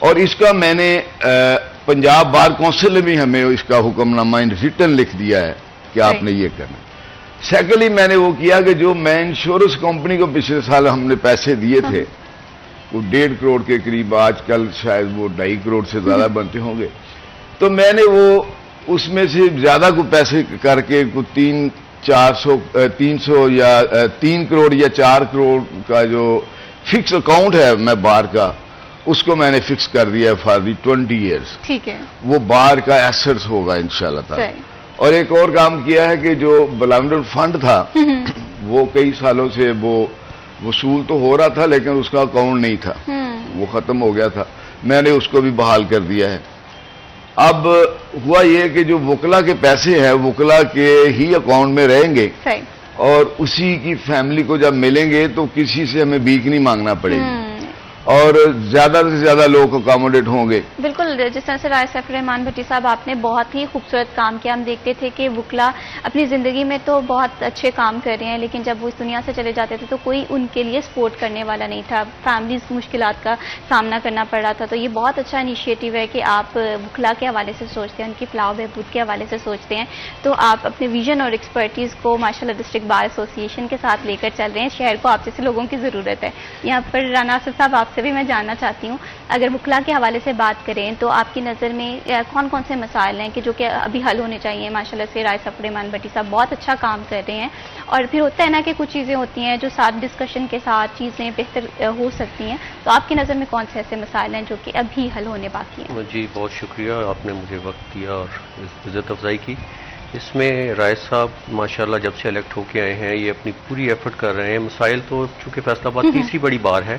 اور اس کا میں نے پنجاب بار کونسل نے بھی ہمیں اس کا حکم نامہ ریٹن لکھ دیا ہے کہ آپ نے یہ کرنا. سیکنڈلی میں نے وہ کیا کہ جو میں انشورنس کمپنی کو پچھلے سال ہم نے پیسے دیے تھے وہ 1.5 کروڑ کے قریب، آج کل شاید وہ 2.5 کروڑ سے زیادہ بنتے ہوں گے، تو میں نے وہ اس میں سے زیادہ کو پیسے کر کے 300 یا 3 کروڑ یا 4 کروڑ کا جو فکس اکاؤنٹ ہے میں بار کا، اس کو میں نے فکس کر دیا فار دی 20 ایئرس. ٹھیک ہے. وہ بار کا ایسٹس ہوگا انشاءاللہ تعالی. صحیح. اور ایک اور کام کیا ہے کہ جو بلامڈل فنڈ تھا وہ کئی سالوں سے وہ وصول تو ہو رہا تھا لیکن اس کا اکاؤنٹ نہیں تھا، وہ ختم ہو گیا تھا. میں نے اس کو بھی بحال کر دیا ہے. اب ہوا یہ کہ جو وکلا کے پیسے ہیں وکلا کے ہی اکاؤنٹ میں رہیں گے صحیح. اور اسی کی فیملی کو جب ملیں گے تو کسی سے ہمیں بھیک نہیں مانگنا پڑے گی اور زیادہ سے زیادہ لوگ اکاموڈیٹ ہوں گے. بالکل. جس طرح سے رائے سیف الرحمان بھٹی صاحب آپ نے بہت ہی خوبصورت کام کیا. ہم دیکھتے تھے کہ وکلا اپنی زندگی میں تو بہت اچھے کام کر رہے ہیں لیکن جب وہ اس دنیا سے چلے جاتے تھے تو کوئی ان کے لیے سپورٹ کرنے والا نہیں تھا، فیملیز مشکلات کا سامنا کرنا پڑ رہا تھا. تو یہ بہت اچھا انیشیٹو ہے کہ آپ وکلا کے حوالے سے سوچتے ہیں، ان کی فلاح و بہبود کے حوالے سے سوچتے ہیں. تو آپ اپنے ویژن اور ایکسپرٹیز کو ماشاءاللہ ڈسٹرکٹ بار ایسوسیشن کے ساتھ لے کر چل رہے ہیں. شہر کو آپ جیسے لوگوں کی ضرورت ہے. یہاں پر رانا آصف صاحب آپ سے بھی میں جاننا چاہتی ہوں، اگر وکلا کے حوالے سے بات کریں تو آپ کی نظر میں کون کون سے مسائل ہیں کہ جو کہ ابھی حل ہونے چاہیے؟ ماشاءاللہ سے رائے سیف الرحمان بھٹی صاحب بہت اچھا کام کر رہے ہیں اور پھر ہوتا ہے نا کہ کچھ چیزیں ہوتی ہیں جو ساتھ ڈسکشن کے ساتھ چیزیں بہتر ہو سکتی ہیں. تو آپ کی نظر میں کون سے ایسے مسائل ہیں جو کہ ابھی حل ہونے باقی ہیں؟ جی بہت شکریہ، آپ نے مجھے وقت دیا اور عزت افزائی کی. اس میں رائے صاحب ماشاءاللہ جب سے الیکٹ ہو کے آئے ہیں یہ اپنی پوری ایفرٹ کر رہے ہیں. مسائل تو چونکہ فیصلہ آباد تیسری بڑی بار ہے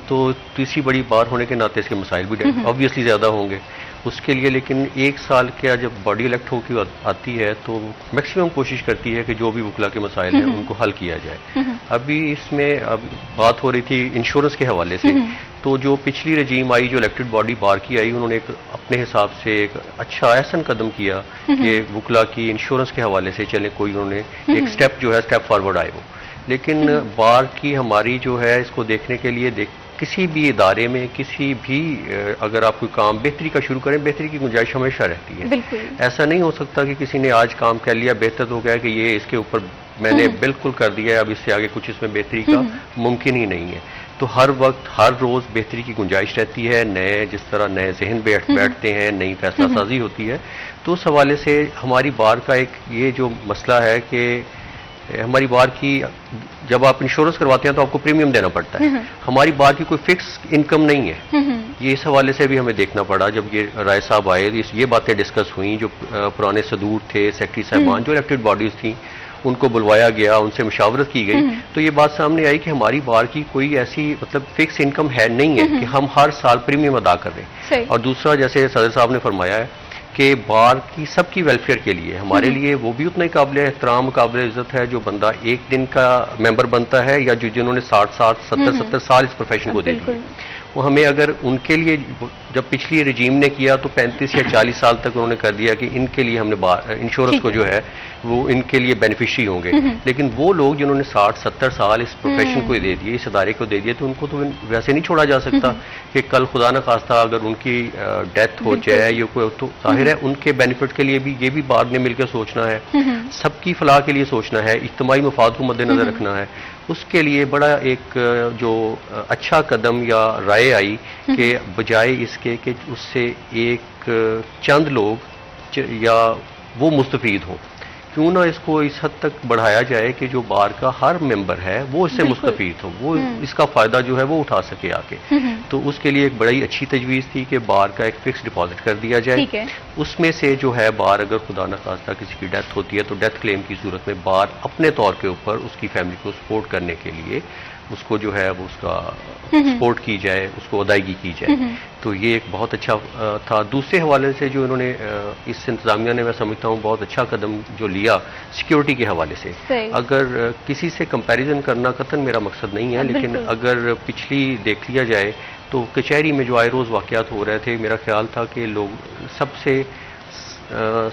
تو تیسری بڑی بار ہونے کے ناطے اس کے مسائل بھی آبویسلی زیادہ ہوں گے اس کے لیے، لیکن ایک سال کے جب باڈی الیکٹ ہو کے آتی ہے تو میکسیمم کوشش کرتی ہے کہ جو بھی وکلا کے مسائل ہیں ان کو حل کیا جائے. ابھی اس میں بات ہو رہی تھی انشورنس کے حوالے سے، تو جو پچھلی رجیم آئی جو الیکٹڈ باڈی بار کی آئی انہوں نے ایک اپنے حساب سے ایک اچھا احسن قدم کیا کہ وکلا کی انشورنس کے حوالے سے چلے، کوئی انہوں نے ایک سٹیپ جو ہے سٹیپ فارورڈ آئے وہ. لیکن بار کی ہماری جو ہے اس کو دیکھنے کے لیے کسی بھی ادارے میں کسی بھی اگر آپ کوئی کام بہتری کا شروع کریں بہتری کی گنجائش ہمیشہ رہتی ہے. ایسا نہیں ہو سکتا کہ کسی نے آج کام کر لیا بہتر ہو گیا کہ یہ اس کے اوپر میں نے بالکل کر دیا ہے اب اس سے آگے کچھ اس میں بہتری کا ممکن ہی نہیں ہے. تو ہر وقت ہر روز بہتری کی گنجائش رہتی ہے، نئے جس طرح نئے ذہن بیٹھتے ہیں، نئی فیصلہ سازی ہوتی ہے. تو اس حوالے سے ہماری بار کا ایک یہ جو مسئلہ ہے کہ ہماری بار کی جب آپ انشورنس کرواتے ہیں تو آپ کو پریمیم دینا پڑتا ہے. ہماری بار کی کوئی فکس انکم نہیں ہے. یہ اس حوالے سے بھی ہمیں دیکھنا پڑا. جب یہ رائے صاحب آئے یہ باتیں ڈسکس ہوئیں، جو پرانے صدور تھے سیکرٹری صاحبان جو الیکٹڈ باڈیز تھیں ان کو بلوایا گیا، ان سے مشاورت کی گئی تو یہ بات سامنے آئی کہ ہماری بار کی کوئی ایسی مطلب فکس انکم ہے نہیں ہے کہ ہم ہر سال پریمیم ادا کر رہے ہیں. اور دوسرا جیسے صدر صاحب نے فرمایا ہے کہ بار کی سب کی ویلفیئر کے لیے ہمارے لیے وہ بھی اتنا ہی قابل احترام قابل عزت ہے جو بندہ ایک دن کا ممبر بنتا ہے یا جنہوں نے 60 سال اس پروفیشن کو دے دیے. وہ ہمیں اگر ان کے لیے جب پچھلی رجیم نے کیا تو 35 یا 40 سال تک انہوں نے کر دیا کہ ان کے لیے ہم نے انشورنس کو جو ہے وہ ان کے لیے بینیفیشری ہوں گے. لیکن وہ لوگ جنہوں نے 60-70 سال اس پروفیشن کو دے دیے، اس ادارے کو دے دیے، تو ان کو تو ویسے نہیں چھوڑا جا سکتا کہ کل خدا نہ خواستہ اگر ان کی ڈیتھ ہو جائے یا کوئی تو ظاہر ہے ان کے بینیفٹ کے لیے بھی یہ بھی بعد میں مل کے سوچنا ہے، سب کی فلاح کے لیے سوچنا ہے، اجتماعی مفاد کو مد نظر رکھنا ہے. اس کے لیے بڑا ایک جو اچھا قدم یا رائے آئی کہ بجائے اس کے کہ اس سے ایک چند لوگ یا وہ مستفید ہوں، کیوں نہ اس کو اس حد تک بڑھایا جائے کہ جو بار کا ہر ممبر ہے وہ اس سے مستفید ہو، وہ اس کا فائدہ جو ہے وہ اٹھا سکے آ کے. تو اس کے لیے ایک بڑی اچھی تجویز تھی کہ بار کا ایک فکس ڈپازٹ کر دیا جائے. اس میں سے جو ہے بار اگر خدا نہ خواستہ کسی کی ڈیتھ ہوتی ہے تو ڈیتھ کلیم کی صورت میں بار اپنے طور کے اوپر اس کی فیملی کو سپورٹ کرنے کے لیے اس کو جو ہے وہ اس کا سپورٹ کی جائے، اس کو ادائیگی کی جائے. تو یہ ایک بہت اچھا تھا. دوسرے حوالے سے جو انہوں نے اس انتظامیہ نے میں سمجھتا ہوں بہت اچھا قدم جو لیا سیکیورٹی کے حوالے سے. اگر کسی سے کمپیریزن کرنا قطعاً میرا مقصد نہیں ہے، لیکن اگر پچھلی دیکھ لیا جائے تو کچہری میں جو آئے روز واقعات ہو رہے تھے، میرا خیال تھا کہ لوگ سب سے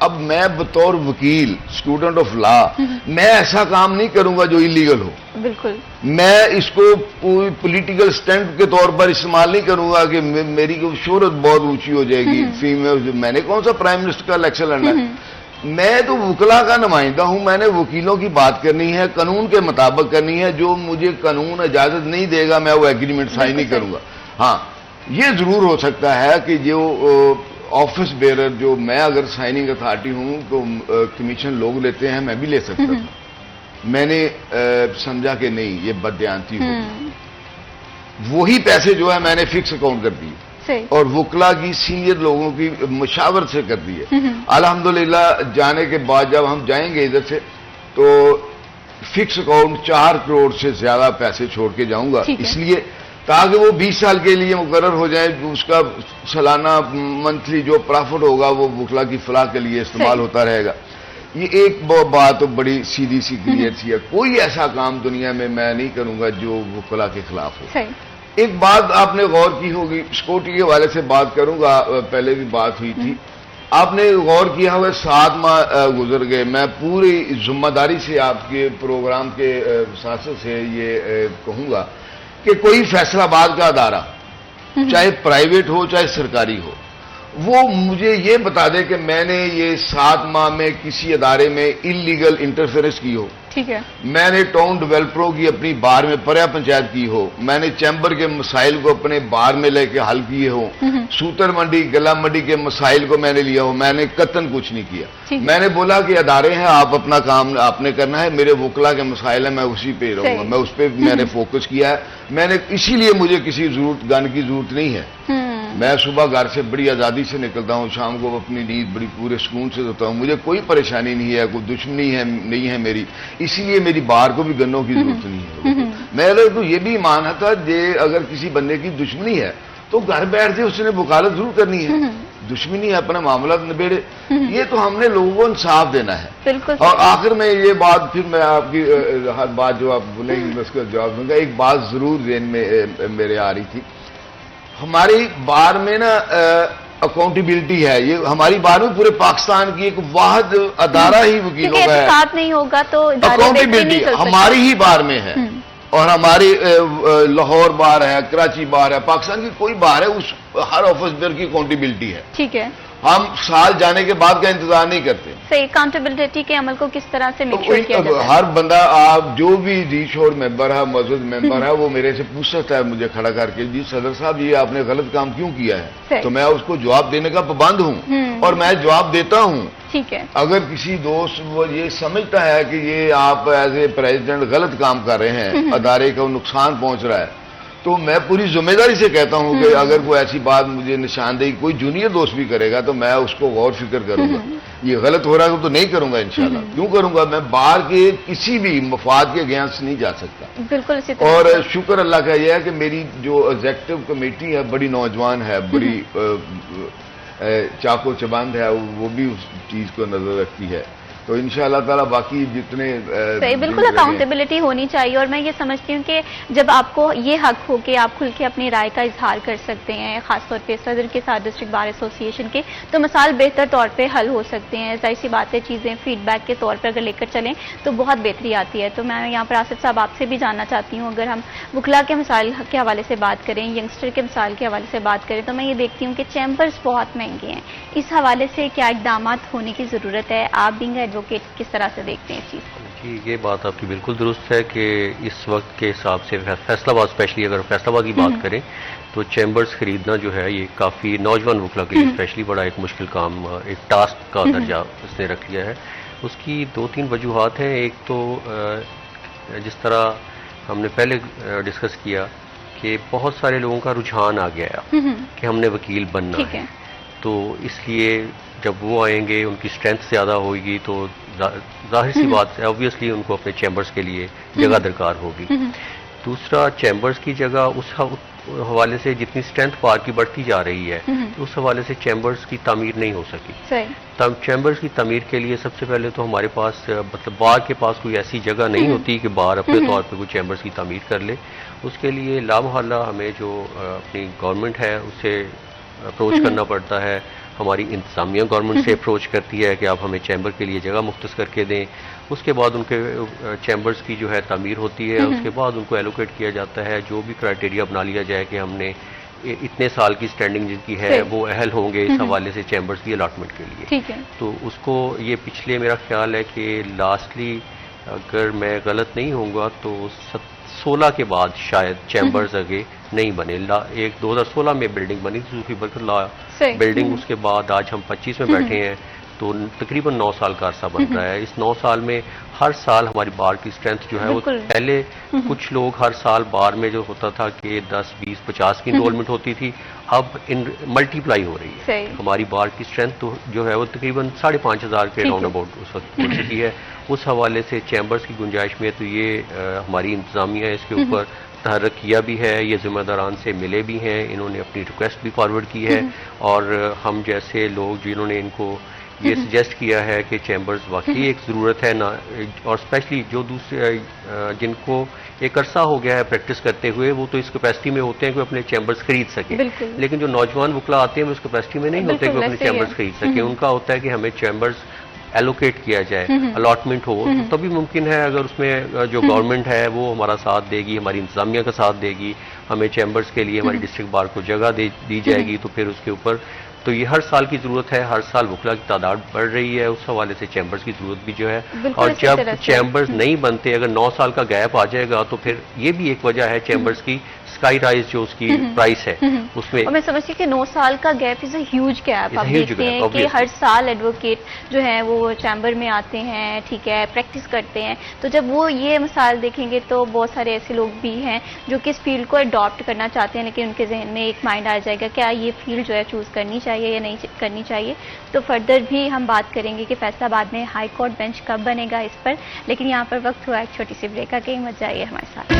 اب میں بطور وکیل اسٹوڈنٹ آف لا میں ایسا کام نہیں کروں گا جو انلیگل ہو. بالکل. میں اس کو پولیٹیکل سٹنٹ کے طور پر استعمال نہیں کروں گا کہ میری شہرت بہت اونچی ہو جائے گی. فیمیل میں نے کون سا پرائم منسٹر کا الیکشن لڑنا ہے؟ میں تو وکلا کا نمائندہ ہوں. میں نے وکیلوں کی بات کرنی ہے, قانون کے مطابق کرنی ہے. جو مجھے قانون اجازت نہیں دے گا میں وہ ایگریمنٹ سائن نہیں کروں گا. ہاں یہ ضرور ہو سکتا ہے کہ جو آفس بیئرر جو میں اگر سائننگ اتھارٹی ہوں تو کمیشن لوگ لیتے ہیں, میں بھی لے سکتا تھا. میں نے سمجھا کہ نہیں یہ بددیانتی ہوگی. وہی پیسے جو ہے میں نے فکس اکاؤنٹ کر دیے اور وکلا کی سینئر لوگوں کی مشاورت سے کر دی ہے. الحمدللہ جانے کے بعد جب ہم جائیں گے ادھر سے تو فکس اکاؤنٹ 4 کروڑ سے زیادہ پیسے چھوڑ کے جاؤں گا, اس لیے تاکہ وہ 20 سال کے لیے مقرر ہو جائے. اس کا سالانہ منتھلی جو پرافٹ ہوگا وہ وکلا کی فلاح کے لیے استعمال ہوتا رہے گا. یہ ایک بات بڑی سیدھی سی کلیئر سی ہے. کوئی ایسا کام دنیا میں نہیں کروں گا جو وکلا کے خلاف ہو. ایک بات آپ نے غور کی ہوگی, سیکورٹی کے حوالے سے بات کروں گا, پہلے بھی بات ہوئی تھی. آپ نے غور کیا ہوئے 7 ماہ گزر گئے. میں پوری ذمہ داری سے آپ کے پروگرام کے ساتھ سے یہ کہوں گا کہ کوئی فیصلہ آباد کا ادارہ چاہے پرائیویٹ ہو چاہے سرکاری ہو وہ مجھے یہ بتا دے کہ میں نے یہ 7 ماہ میں کسی ادارے میں انلیگل انٹرفیئرنس کی ہو. ٹھیک ہے. میں نے ٹاؤن ڈیولپروں کی اپنی بار میں پریا پنچایت کی ہو. میں نے چیمبر کے مسائل کو اپنے بار میں لے کے حل کیے ہو. سوتر منڈی گلا منڈی کے مسائل کو میں نے لیا ہو. میں نے قطن کچھ نہیں کیا. میں نے بولا کہ ادارے ہیں, آپ اپنا کام آپ نے کرنا ہے, میرے وکلا کے مسائل ہیں میں اسی پہ رہوں گا. میں اس پہ میں نے فوکس کیا ہے. میں نے اسی لیے مجھے کسی گن کی ضرورت نہیں ہے. میں صبح گھر سے بڑی آزادی سے نکلتا ہوں, شام کو اپنی نیند بڑی پورے سکون سے ہوتا ہوں. مجھے کوئی پریشانی نہیں ہے, کوئی دشمنی نہیں ہے میری. اسی لیے میری بار کو بھی گنوں کی ضرورت نہیں ہے. میرا تو یہ بھی ماننا تھا کہ اگر کسی بندے کی دشمنی ہے تو گھر بیٹھ کے اس نے وکالت ضرور کرنی ہے. دشمنی ہے اپنا معاملات نبیڑے. یہ تو ہم نے لوگوں کو انصاف دینا ہے. اور آخر میں یہ بات پھر میں آپ کی ہر بات جو آپ بولیں گے میں اس کا جواب دوں گا. ایک بات ضرور ذہن میں میرے آ رہی تھی. ہماری بار میں نا اکاؤنٹیبلٹی ہے. یہ ہماری بار میں پورے پاکستان کی ایک واحد ادارہ ہی وکیلوں کا ہے. ساتھ نہیں ہوگا تو اکاؤنٹیبلٹی ہماری ہی بار میں ہے. اور ہماری لاہور بار ہے, کراچی بار ہے, پاکستان کی کوئی بار ہے, اس ہر آفس بیئر کی اکاؤنٹیبلٹی ہے. ٹھیک ہے. ہم سال جانے کے بعد کا انتظار نہیں کرتے. صحیح. اکاؤنٹیبلٹی کے عمل کو کس طرح سے میک شور کیا جاتا ہے؟ ہر بندہ آپ جو بھی ریچ اور ممبر ہے, مسجد ممبر ہے, وہ میرے سے پوچھ سکتا ہے مجھے کھڑا کر کے, جی صدر صاحب یہ آپ نے غلط کام کیوں کیا ہے؟ تو میں اس کو جواب دینے کا پابند ہوں اور میں جواب دیتا ہوں. ٹھیک ہے. اگر کسی دوست وہ یہ سمجھتا ہے کہ یہ آپ ایز اے پریزیڈنٹ غلط کام کر رہے ہیں, ادارے کو نقصان پہنچ رہا ہے, تو میں پوری ذمہ داری سے کہتا ہوں کہ اگر کوئی ایسی بات مجھے نشاندہی کوئی جونیئر دوست بھی کرے گا تو میں اس کو غور فکر کروں گا. یہ غلط ہو رہا ہے تو نہیں کروں گا انشاءاللہ. کیوں کروں گا؟ میں بار کے کسی بھی مفاد کے اگینسٹ نہیں جا سکتا. بالکل اسی طرح. اور شکر اللہ کا یہ ہے کہ میری جو ایگزیکٹو کمیٹی ہے بڑی نوجوان ہے, بڑی چاقو چبند ہے, وہ بھی اس چیز کو نظر رکھتی ہے. تو انشاءاللہ تعالیٰ باقی جتنے صحیح. بالکل اکاؤنٹیبلٹی ہونی چاہیے. اور میں یہ سمجھتی ہوں کہ جب آپ کو یہ حق ہو کہ آپ کھل کے اپنی رائے کا اظہار کر سکتے ہیں, خاص طور پہ صدر کے ساتھ ڈسٹرکٹ بار ایسوسی ایشن کے, تو مسائل بہتر طور پہ حل ہو سکتے ہیں. ظاہر سی بات ہے چیزیں فیڈ بیک کے طور پر اگر لے کر چلیں تو بہت بہتری آتی ہے. تو میں یہاں پر آصف صاحب آپ سے بھی جاننا چاہتی ہوں, اگر ہم وکلا کے مسائل کے حوالے سے بات کریں, ینگسٹر کے مسائل کے حوالے سے بات کریں, تو میں یہ دیکھتی ہوں کہ چیمبرز بہت مہنگے ہیں. اس حوالے سے کیا اقدامات ہونے کی ضرورت ہے؟ آپ بینگ ایڈوکیٹ کس طرح سے دیکھتے ہیں اس چیز کو؟ جی یہ بات آپ کی بالکل درست ہے کہ اس وقت کے حساب سے فیصل آباد اسپیشلی اگر فیصل آباد کی بات کریں تو چیمبرز خریدنا جو ہے یہ کافی نوجوان وکلا کے لیے اسپیشلی بڑا ایک مشکل کام, ایک ٹاسک کا درجہ اس نے رکھ لیا ہے. اس کی 2-3 وجوہات ہیں. ایک تو جس طرح ہم نے پہلے ڈسکس کیا کہ بہت سارے لوگوں کا رجحان آ گیا ہے کہ ہم نے وکیل بننا ہے, تو اس لیے جب وہ آئیں گے ان کی اسٹرینتھ زیادہ ہوگی تو ظاہر سی بات ہے آبویسلی ان کو اپنے چیمبرز کے لیے جگہ درکار ہوگی. دوسرا چیمبرز کی جگہ اس حوالے سے جتنی اسٹرینتھ بار کی بڑھتی جا رہی ہے اس حوالے سے چیمبرز کی تعمیر نہیں ہو سکی. چیمبرز کی تعمیر کے لیے سب سے پہلے تو ہمارے پاس مطلب بار کے پاس کوئی ایسی جگہ نہیں ہوتی کہ بار اپنے طور پہ کوئی چیمبرز کی تعمیر کر لے. اس کے لیے لامحالہ ہمیں جو اپنی گورنمنٹ ہے اس سے اپروچ کرنا پڑتا ہے, ہماری انتظامیہ گورنمنٹ سے اپروچ کرتی ہے کہ آپ ہمیں چیمبر کے لیے جگہ مختص کر کے دیں. اس کے بعد ان کے چیمبرز کی جو ہے تعمیر ہوتی ہے. اس کے بعد ان کو ایلوکیٹ کیا جاتا ہے. جو بھی کرائٹیریا بنا لیا جائے کہ ہم نے اتنے سال کی سٹینڈنگ جن کی ہے وہ اہل ہوں گے اس حوالے سے چیمبرز کی الاٹمنٹ کے لیے. ٹھیک ہے. تو اس کو یہ پچھلے میرا خیال ہے کہ لاسٹلی اگر میں غلط نہیں ہوں گا تو 16 کے بعد شاید چیمبرز آگے نہیں بنے. ایک 2016 میں بلڈنگ بنی تھی صوفی برکت اللہ بلڈنگ. اس کے بعد آج ہم 25 میں بیٹھے ہیں تو تقریباً 9 سال کا عرصہ بن رہا ہے. اس 9 سال میں ہر سال ہماری بار کی اسٹرینتھ جو ہے وہ پہلے کچھ لوگ ہر سال بار میں جو ہوتا تھا کہ 10 20 50 کی انرولمنٹ ہوتی تھی, اب ملٹی پلائی ہو رہی ہے. ہماری بار کی اسٹرینتھ جو ہے وہ تقریباً 5,500 کے راؤنڈ اباؤٹ اس وقت ہو چکی ہے. اس حوالے سے چیمبرز کی گنجائش میں تو یہ ہماری انتظامیہ اس کے اوپر تحرک کیا بھی ہے. یہ ذمہ داران سے ملے بھی ہیں, انہوں نے اپنی ریکویسٹ بھی فارورڈ کی ہے. اور ہم جیسے لوگ جنہوں نے ان کو یہ سجیسٹ کیا ہے کہ چیمبرز واقعی ایک ضرورت ہے نا, اور اسپیشلی جو دوسرے جن کو ایک عرصہ ہو گیا ہے پریکٹس کرتے ہوئے وہ تو اس کیپیسٹی میں ہوتے ہیں کہ وہ اپنے چیمبرز خرید سکیں. لیکن جو نوجوان وکلا آتے ہیں وہ اس کیپیسٹی میں نہیں ہوتے کہ وہ اپنے چیمبرز خرید سکیں. ان کا ہوتا ہے کہ ہمیں چیمبرز ایلوکیٹ کیا جائے, الاٹمنٹ ہو, تبھی ممکن ہے. اگر اس میں جو گورنمنٹ ہے وہ ہمارا ساتھ دے گی, ہماری انتظامیہ کا ساتھ دے گی, ہمیں چیمبرز کے لیے ہماری ڈسٹرکٹ بار کو جگہ دی جائے گی, تو پھر اس کے اوپر تو یہ ہر سال کی ضرورت ہے. ہر سال وکلا کی تعداد بڑھ رہی ہے, اس حوالے سے چیمبرز کی ضرورت بھی جو ہے. اور جب چیمبرز نہیں بنتے, اگر 9 سال کا گیپ آ جائے گا تو پھر یہ بھی ایک وجہ ہے چیمبرز کی اسکائی رائز جو اس کی پرائس ہے اس میں. اور میں سمجھتی ہوں کہ 9 سال کا gap is a huge gap. آپ دیکھتے ہیں کہ ہر سال ایڈوکیٹ جو ہیں وہ چیمبر میں آتے ہیں, ٹھیک ہے, پریکٹس کرتے ہیں. تو جب وہ یہ مثال دیکھیں گے تو بہت سارے ایسے لوگ بھی ہیں جو کہ اس فیلڈ کو اڈاپٹ کرنا چاہتے ہیں, لیکن ان کے ذہن میں ایک مائنڈ آ جائے گا کیا یہ فیلڈ جو ہے چوز کرنی چاہیے یا نہیں کرنی چاہیے. تو فردر بھی ہم بات کریں گے کہ فیصلہ آباد میں ہائی کورٹ بینچ کب بنے گا اس پر. لیکن یہاں پر وقت ہوا ایک چھوٹی سی بریک کا, کہ مت جائیے ہمارے ساتھ.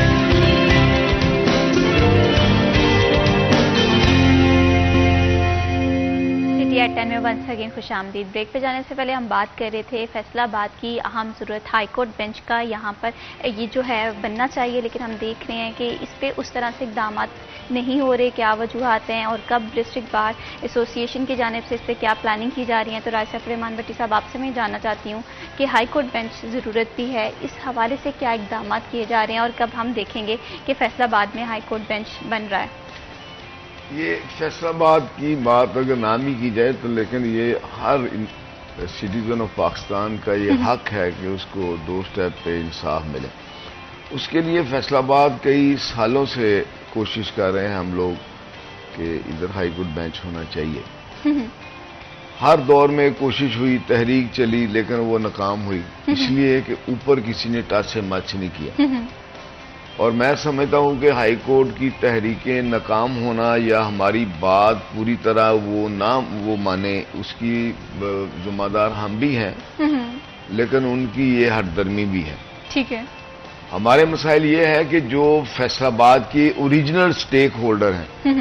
SCT@10 میں ونس اگین خوش آمدید. بریک پہ جانے سے پہلے ہم بات کر رہے تھے فیصلہ آباد کی اہم ضرورت ہائی کورٹ بینچ کا. یہاں پر یہ جو ہے بننا چاہیے, لیکن ہم دیکھ رہے ہیں کہ اس پہ اس طرح سے اقدامات نہیں ہو رہے. کیا وجوہات ہیں اور کب ڈسٹرکٹ بار ایسوسیشن کی جانب سے اس پہ کیا پلاننگ کی جا رہی ہے. تو رائے سلیمان بٹی صاحب, آپ سے میں جاننا چاہتی ہوں کہ ہائی کورٹ بینچ ضرورت بھی ہے, اس حوالے سے کیا اقدامات کیے جا رہے ہیں اور کب ہم دیکھیں گے کہ فیصلہ آباد میں ہائی کورٹ بینچ بن رہا ہے. یہ فیصلہ آباد کی بات اگر نام ہی کی جائے تو, لیکن یہ ہر سٹیزن آف پاکستان کا یہ حق ہے کہ اس کو 2 سٹیپ پہ انصاف ملے. اس کے لیے فیصلہ آباد کئی سالوں سے کوشش کر رہے ہیں ہم لوگ کہ ادھر ہائی کورٹ بینچ ہونا چاہیے. ہر دور میں کوشش ہوئی, تحریک چلی, لیکن وہ ناکام ہوئی, اس لیے کہ اوپر کسی نے ٹچ سے مچ نہیں کیا. اور میں سمجھتا ہوں کہ ہائی کورٹ کی تحریکیں ناکام ہونا یا ہماری بات پوری طرح وہ مانے, اس کی ذمہ دار ہم بھی ہیں, لیکن ان کی یہ ہردرمی بھی ہے. ٹھیک ہے. ہمارے مسائل یہ ہے کہ جو فیصلہ آباد کے اوریجنل سٹیک ہولڈر ہیں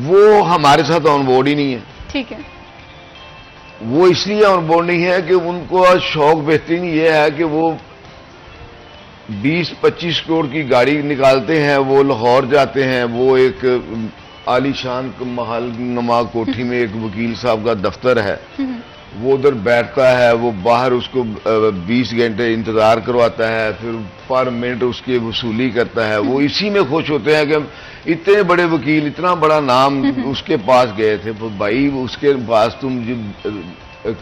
وہ ہمارے ساتھ آن بورڈ ہی نہیں ہے. ٹھیک ہے. وہ اس لیے آن بورڈ نہیں ہے کہ ان کو شوق بہترین یہ ہے کہ وہ 20-25 کروڑ کی گاڑی نکالتے ہیں, وہ لاہور جاتے ہیں, وہ ایک عالی شان محل نما کوٹھی میں ایک وکیل صاحب کا دفتر ہے, وہ ادھر بیٹھتا ہے, وہ باہر اس کو 20 گھنٹے انتظار کرواتا ہے, پھر پر منٹ اس کی وصولی کرتا ہے. وہ اسی میں خوش ہوتے ہیں کہ اتنے بڑے وکیل, اتنا بڑا نام اس کے پاس گئے تھے. بھائی اس کے پاس تم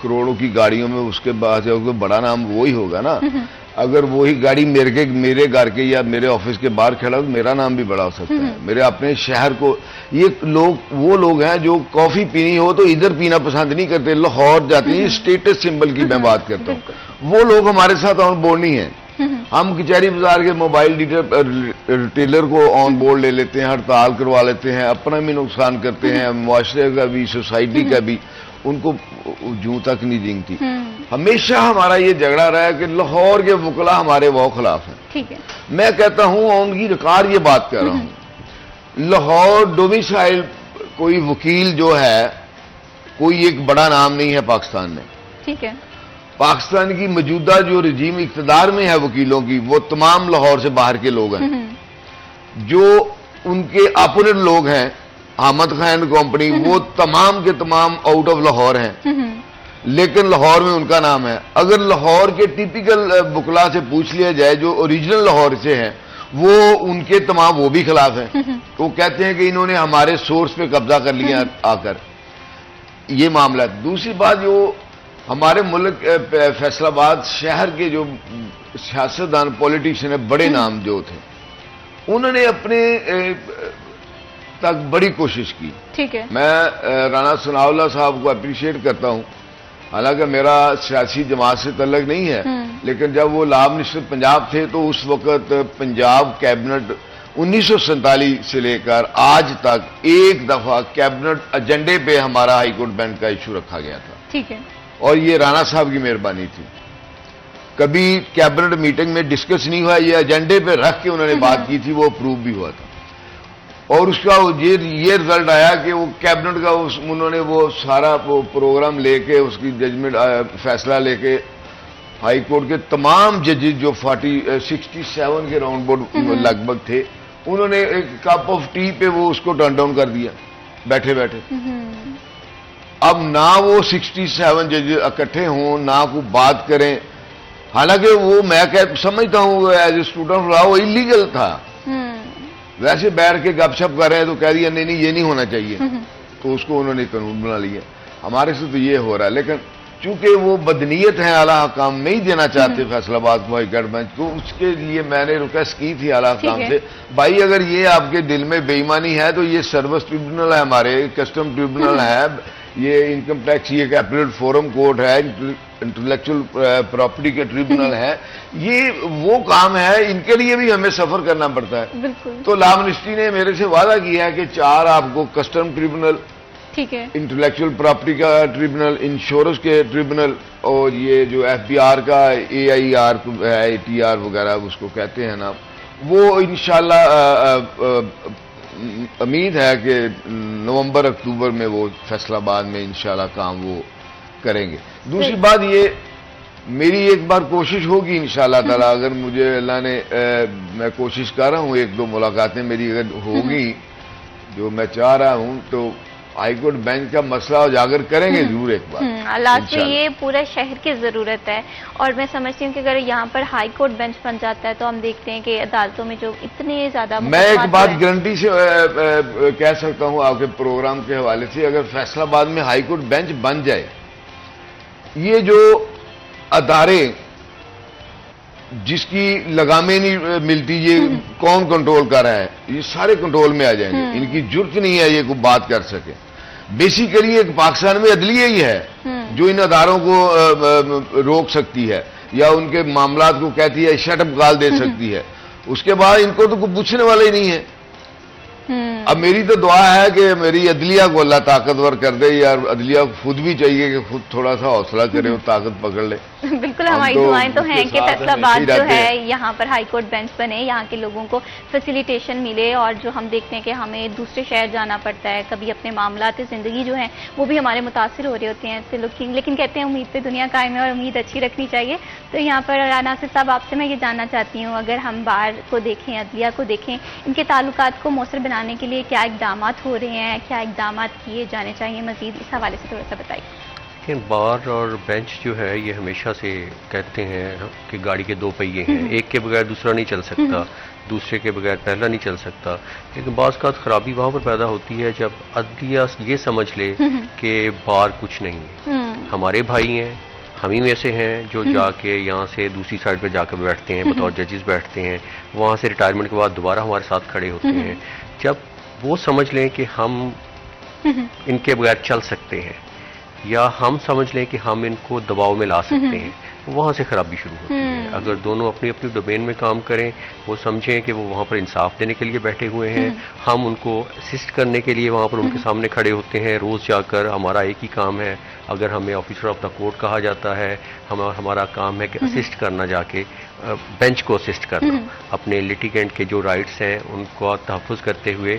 کروڑوں کی گاڑیوں میں اس کے پاس بڑا نام وہی ہوگا نا. اگر وہی گاڑی میرے گھر کے یا میرے آفس کے باہر کھڑا تو میرا نام بھی بڑا ہو سکتا ہے. میرے اپنے شہر کو, یہ وہ لوگ ہیں جو کافی پینی ہو تو ادھر پینا پسند نہیں کرتے, لاہور جاتے ہیں. اسٹیٹس سمبل کی میں بات کرتا ہوں. وہ لوگ ہمارے ساتھ آن بورڈ نہیں ہیں. ہم کچہری بازار کے موبائل ریٹیلر کو آن بورڈ لے لیتے ہیں, ہڑتال کروا لیتے ہیں, اپنا بھی نقصان کرتے ہیں, معاشرے کا بھی, سوسائٹی کا بھی. ان کو جوں تک نہیں دینگتی. ہمیشہ ہمارا یہ جھگڑا رہا ہے کہ لاہور کے وکلا ہمارے وہ خلاف ہیں. ٹھیک ہے. میں کہتا ہوں ان کی ریکارڈ یہ بات کر رہا ہوں, لاہور ڈومیسائل کوئی وکیل جو ہے کوئی ایک بڑا نام نہیں ہے پاکستان میں. ٹھیک ہے. پاکستان کی موجودہ جو رجیم اقتدار میں ہے وکیلوں کی, وہ تمام لاہور سے باہر کے لوگ ہیں. جو ان کے اپوننٹ لوگ ہیں احمد خان کمپنی، وہ تمام کے تمام آؤٹ آف لاہور ہیں، لیکن لاہور میں ان کا نام ہے. اگر لاہور کے ٹیپیکل وکلا سے پوچھ لیا جائے جو اوریجنل لاہور سے ہیں، وہ ان کے تمام وہ بھی خلاف ہیں. وہ کہتے ہیں کہ انہوں نے ہمارے سورس پہ قبضہ کر لیا آ کر. یہ معاملہ ہے. دوسری بات، جو ہمارے ملک فیصل آباد شہر کے جو سیاستدان پولیٹیشین ہیں، بڑے نام جو تھے، انہوں نے اپنے تک بڑی کوشش کی. ٹھیک ہے. میں رانا ثناء اللہ صاحب کو اپریشیٹ کرتا ہوں، حالانکہ میرا سیاسی جماعت سے تعلق نہیں ہے، لیکن جب وہ لا منسٹر پنجاب تھے تو اس وقت پنجاب کیبنٹ 1947 سے لے کر آج تک ایک دفعہ کیبنٹ ایجنڈے پہ ہمارا ہائی کورٹ بینچ کا ایشو رکھا گیا تھا. ٹھیک ہے. اور یہ رانا صاحب کی مہربانی تھی. کبھی کیبنٹ میٹنگ میں ڈسکس نہیں ہوا، یہ ایجنڈے پہ رکھ کے انہوں نے بات کی تھی، وہ اپروو بھی ہوا تھا. اور اس کا یہ رزلٹ آیا کہ وہ کیبنٹ کا انہوں نے وہ سارا وہ پروگرام لے کے اس کی ججمنٹ فیصلہ لے کے ہائی کورٹ کے تمام ججز جو 67 کے راؤنڈ بورڈ لگ بھگ تھے، انہوں نے ایک کپ آف ٹی پہ وہ اس کو ٹرن ڈاؤن کر دیا بیٹھے بیٹھے. اب نہ وہ 67 ججز اکٹھے ہوں، نہ کوئی بات کریں. حالانکہ وہ میں سمجھتا ہوں ایز اے اسٹوڈنٹ رہا، وہ انلیگل تھا. ویسے بیٹھ کے گپ شپ کر رہے ہیں تو کہہ دیا نہیں یہ نہیں ہونا چاہیے، تو اس کو انہوں نے قانون بنا لیا. ہمارے سے تو یہ ہو رہا ہے، لیکن چونکہ وہ بدنیت ہیں، اعلیٰ حکام نہیں دینا چاہتے فیصل آباد کو ہائی کورٹ بینچ کو. اس کے لیے میں نے ریکویسٹ کی تھی اعلیٰ حکام سے، بھائی اگر یہ آپ کے دل میں بے ایمانی ہے تو یہ سروس ٹریبونل ہے، ہمارے کسٹم ٹریبونل ہے، یہ انکم ٹیکس، یہ کیپٹل فورم کورٹ ہے، انٹلیکچوئل پراپرٹی کے ٹریبونل ہے، یہ وہ کام ہے، ان کے لیے بھی ہمیں سفر کرنا پڑتا ہے. بالکل. تو لا منسٹری نے میرے سے وعدہ کیا ہے کہ 4 آپ کو کسٹم ٹریبونل، ٹھیک ہے، انٹلیکچوئل پراپرٹی کا ٹریبونل، انشورنس کے ٹریبونل، اور یہ جو FBR کا AIR ہے، ATR وغیرہ اس کو کہتے ہیں نا، وہ انشاءاللہ امید ہے کہ نومبر اکتوبر میں وہ فیصل آباد میں انشاءاللہ کام وہ کریں گے. دوسری بات، یہ میری ایک بار کوشش ہوگی انشاءاللہ تعالی، اگر مجھے اللہ نے میں کوشش کر رہا ہوں، 1-2 ملاقاتیں میری اگر ہوگی جو میں چاہ رہا ہوں، تو ہائی کورٹ بینچ کا مسئلہ اجاگر کریں گے ضرور ایک بار. لاسٹ میں یہ پورا شہر کی ضرورت ہے، اور میں سمجھتی ہوں کہ اگر یہاں پر ہائی کورٹ بینچ بن جاتا ہے تو ہم دیکھتے ہیں کہ عدالتوں میں جو اتنے زیادہ میں ایک بات گارنٹی سے کہہ سکتا ہوں آپ کے پروگرام کے حوالے سے، اگر فیصل آباد میں ہائی کورٹ بینچ بن جائے، یہ جو ادارے جس کی لگامیں نہیں ملتی، یہ کون کنٹرول کر رہا ہے، یہ سارے کنٹرول میں آ جائیں گے. ان کی جرت نہیں ہے یہ کوئی بات کر سکے. بیسیکلی ایک پاکستان میں عدلیہ ہی ہے جو ان اداروں کو روک سکتی ہے یا ان کے معاملات کو کہتی ہے شٹ اپ کال دے سکتی ہے. اس کے بعد ان کو تو کوئی پوچھنے والا ہی نہیں ہے. اب میری تو دعا ہے کہ میری عدلیہ کو اللہ طاقتور کر دے، یا عدلیہ کو خود بھی چاہیے کہ خود تھوڑا سا حوصلہ کرے اور طاقت پکڑ لے. بالکل، ہماری دعائیں تو ہیں کہ فیصل آباد جو ہے یہاں پر ہائی کورٹ بینچ بنے، یہاں کے لوگوں کو فیسیلیٹیشن ملے، اور جو ہم دیکھتے ہیں کہ ہمیں دوسرے شہر جانا پڑتا ہے، کبھی اپنے معاملات زندگی جو ہیں وہ بھی ہمارے متاثر ہو رہے ہوتے ہیں اس سے، لیکن کہتے ہیں امید پہ دنیا قائم ہے اور امید اچھی رکھنی چاہیے. تو یہاں پر ناصر صاحب آپ سے میں یہ جاننا چاہتی ہوں، اگر ہم بار کو دیکھیں، عدلیہ کو دیکھیں، ان کے تعلقات کو مؤثر بنانے کے لیے کیا اقدامات ہو رہے ہیں، کیا اقدامات کیے جانے چاہیے مزید، اس حوالے سے تھوڑا سا بتائیے. بار اور بینچ جو ہے یہ ہمیشہ سے کہتے ہیں کہ گاڑی کے 2 پہیے ہیں، ایک کے بغیر دوسرا نہیں چل سکتا، دوسرے کے بغیر پہلا نہیں چل سکتا. لیکن بعض کا خرابی وہاں پر پیدا ہوتی ہے جب عدلیہ یہ سمجھ لے کہ بار کچھ نہیں ہے. ہمارے بھائی ہیں، ہم ہی میں سے ہیں جو جا کے یہاں سے دوسری سائڈ پہ جا کے بیٹھتے ہیں، بطور ججز بیٹھتے ہیں، وہاں سے ریٹائرمنٹ کے بعد دوبارہ ہمارے ساتھ کھڑے ہوتے ہیں. جب وہ سمجھ لیں کہ ہم ان کے بغیر چل سکتے ہیں، یا ہم سمجھ لیں کہ ہم ان کو دباؤ میں لا سکتے ہیں، وہاں سے خرابی شروع ہوتی ہے. اگر دونوں اپنی اپنی ڈومین میں کام کریں، وہ سمجھیں کہ وہ وہاں پر انصاف دینے کے لیے بیٹھے ہوئے ہیں، ہم ان کو اسسٹ کرنے کے لیے وہاں پر ان کے سامنے کھڑے ہوتے ہیں روز جا کر. ہمارا ایک ہی کام ہے، اگر ہمیں آفیسر آف دا کورٹ کہا جاتا ہے، ہمارا کام ہے کہ اسسٹ کرنا، جا کے بینچ کو اسسٹ کرنا، اپنے لیٹیگنٹ کے جو رائٹس ہیں ان کو تحفظ کرتے ہوئے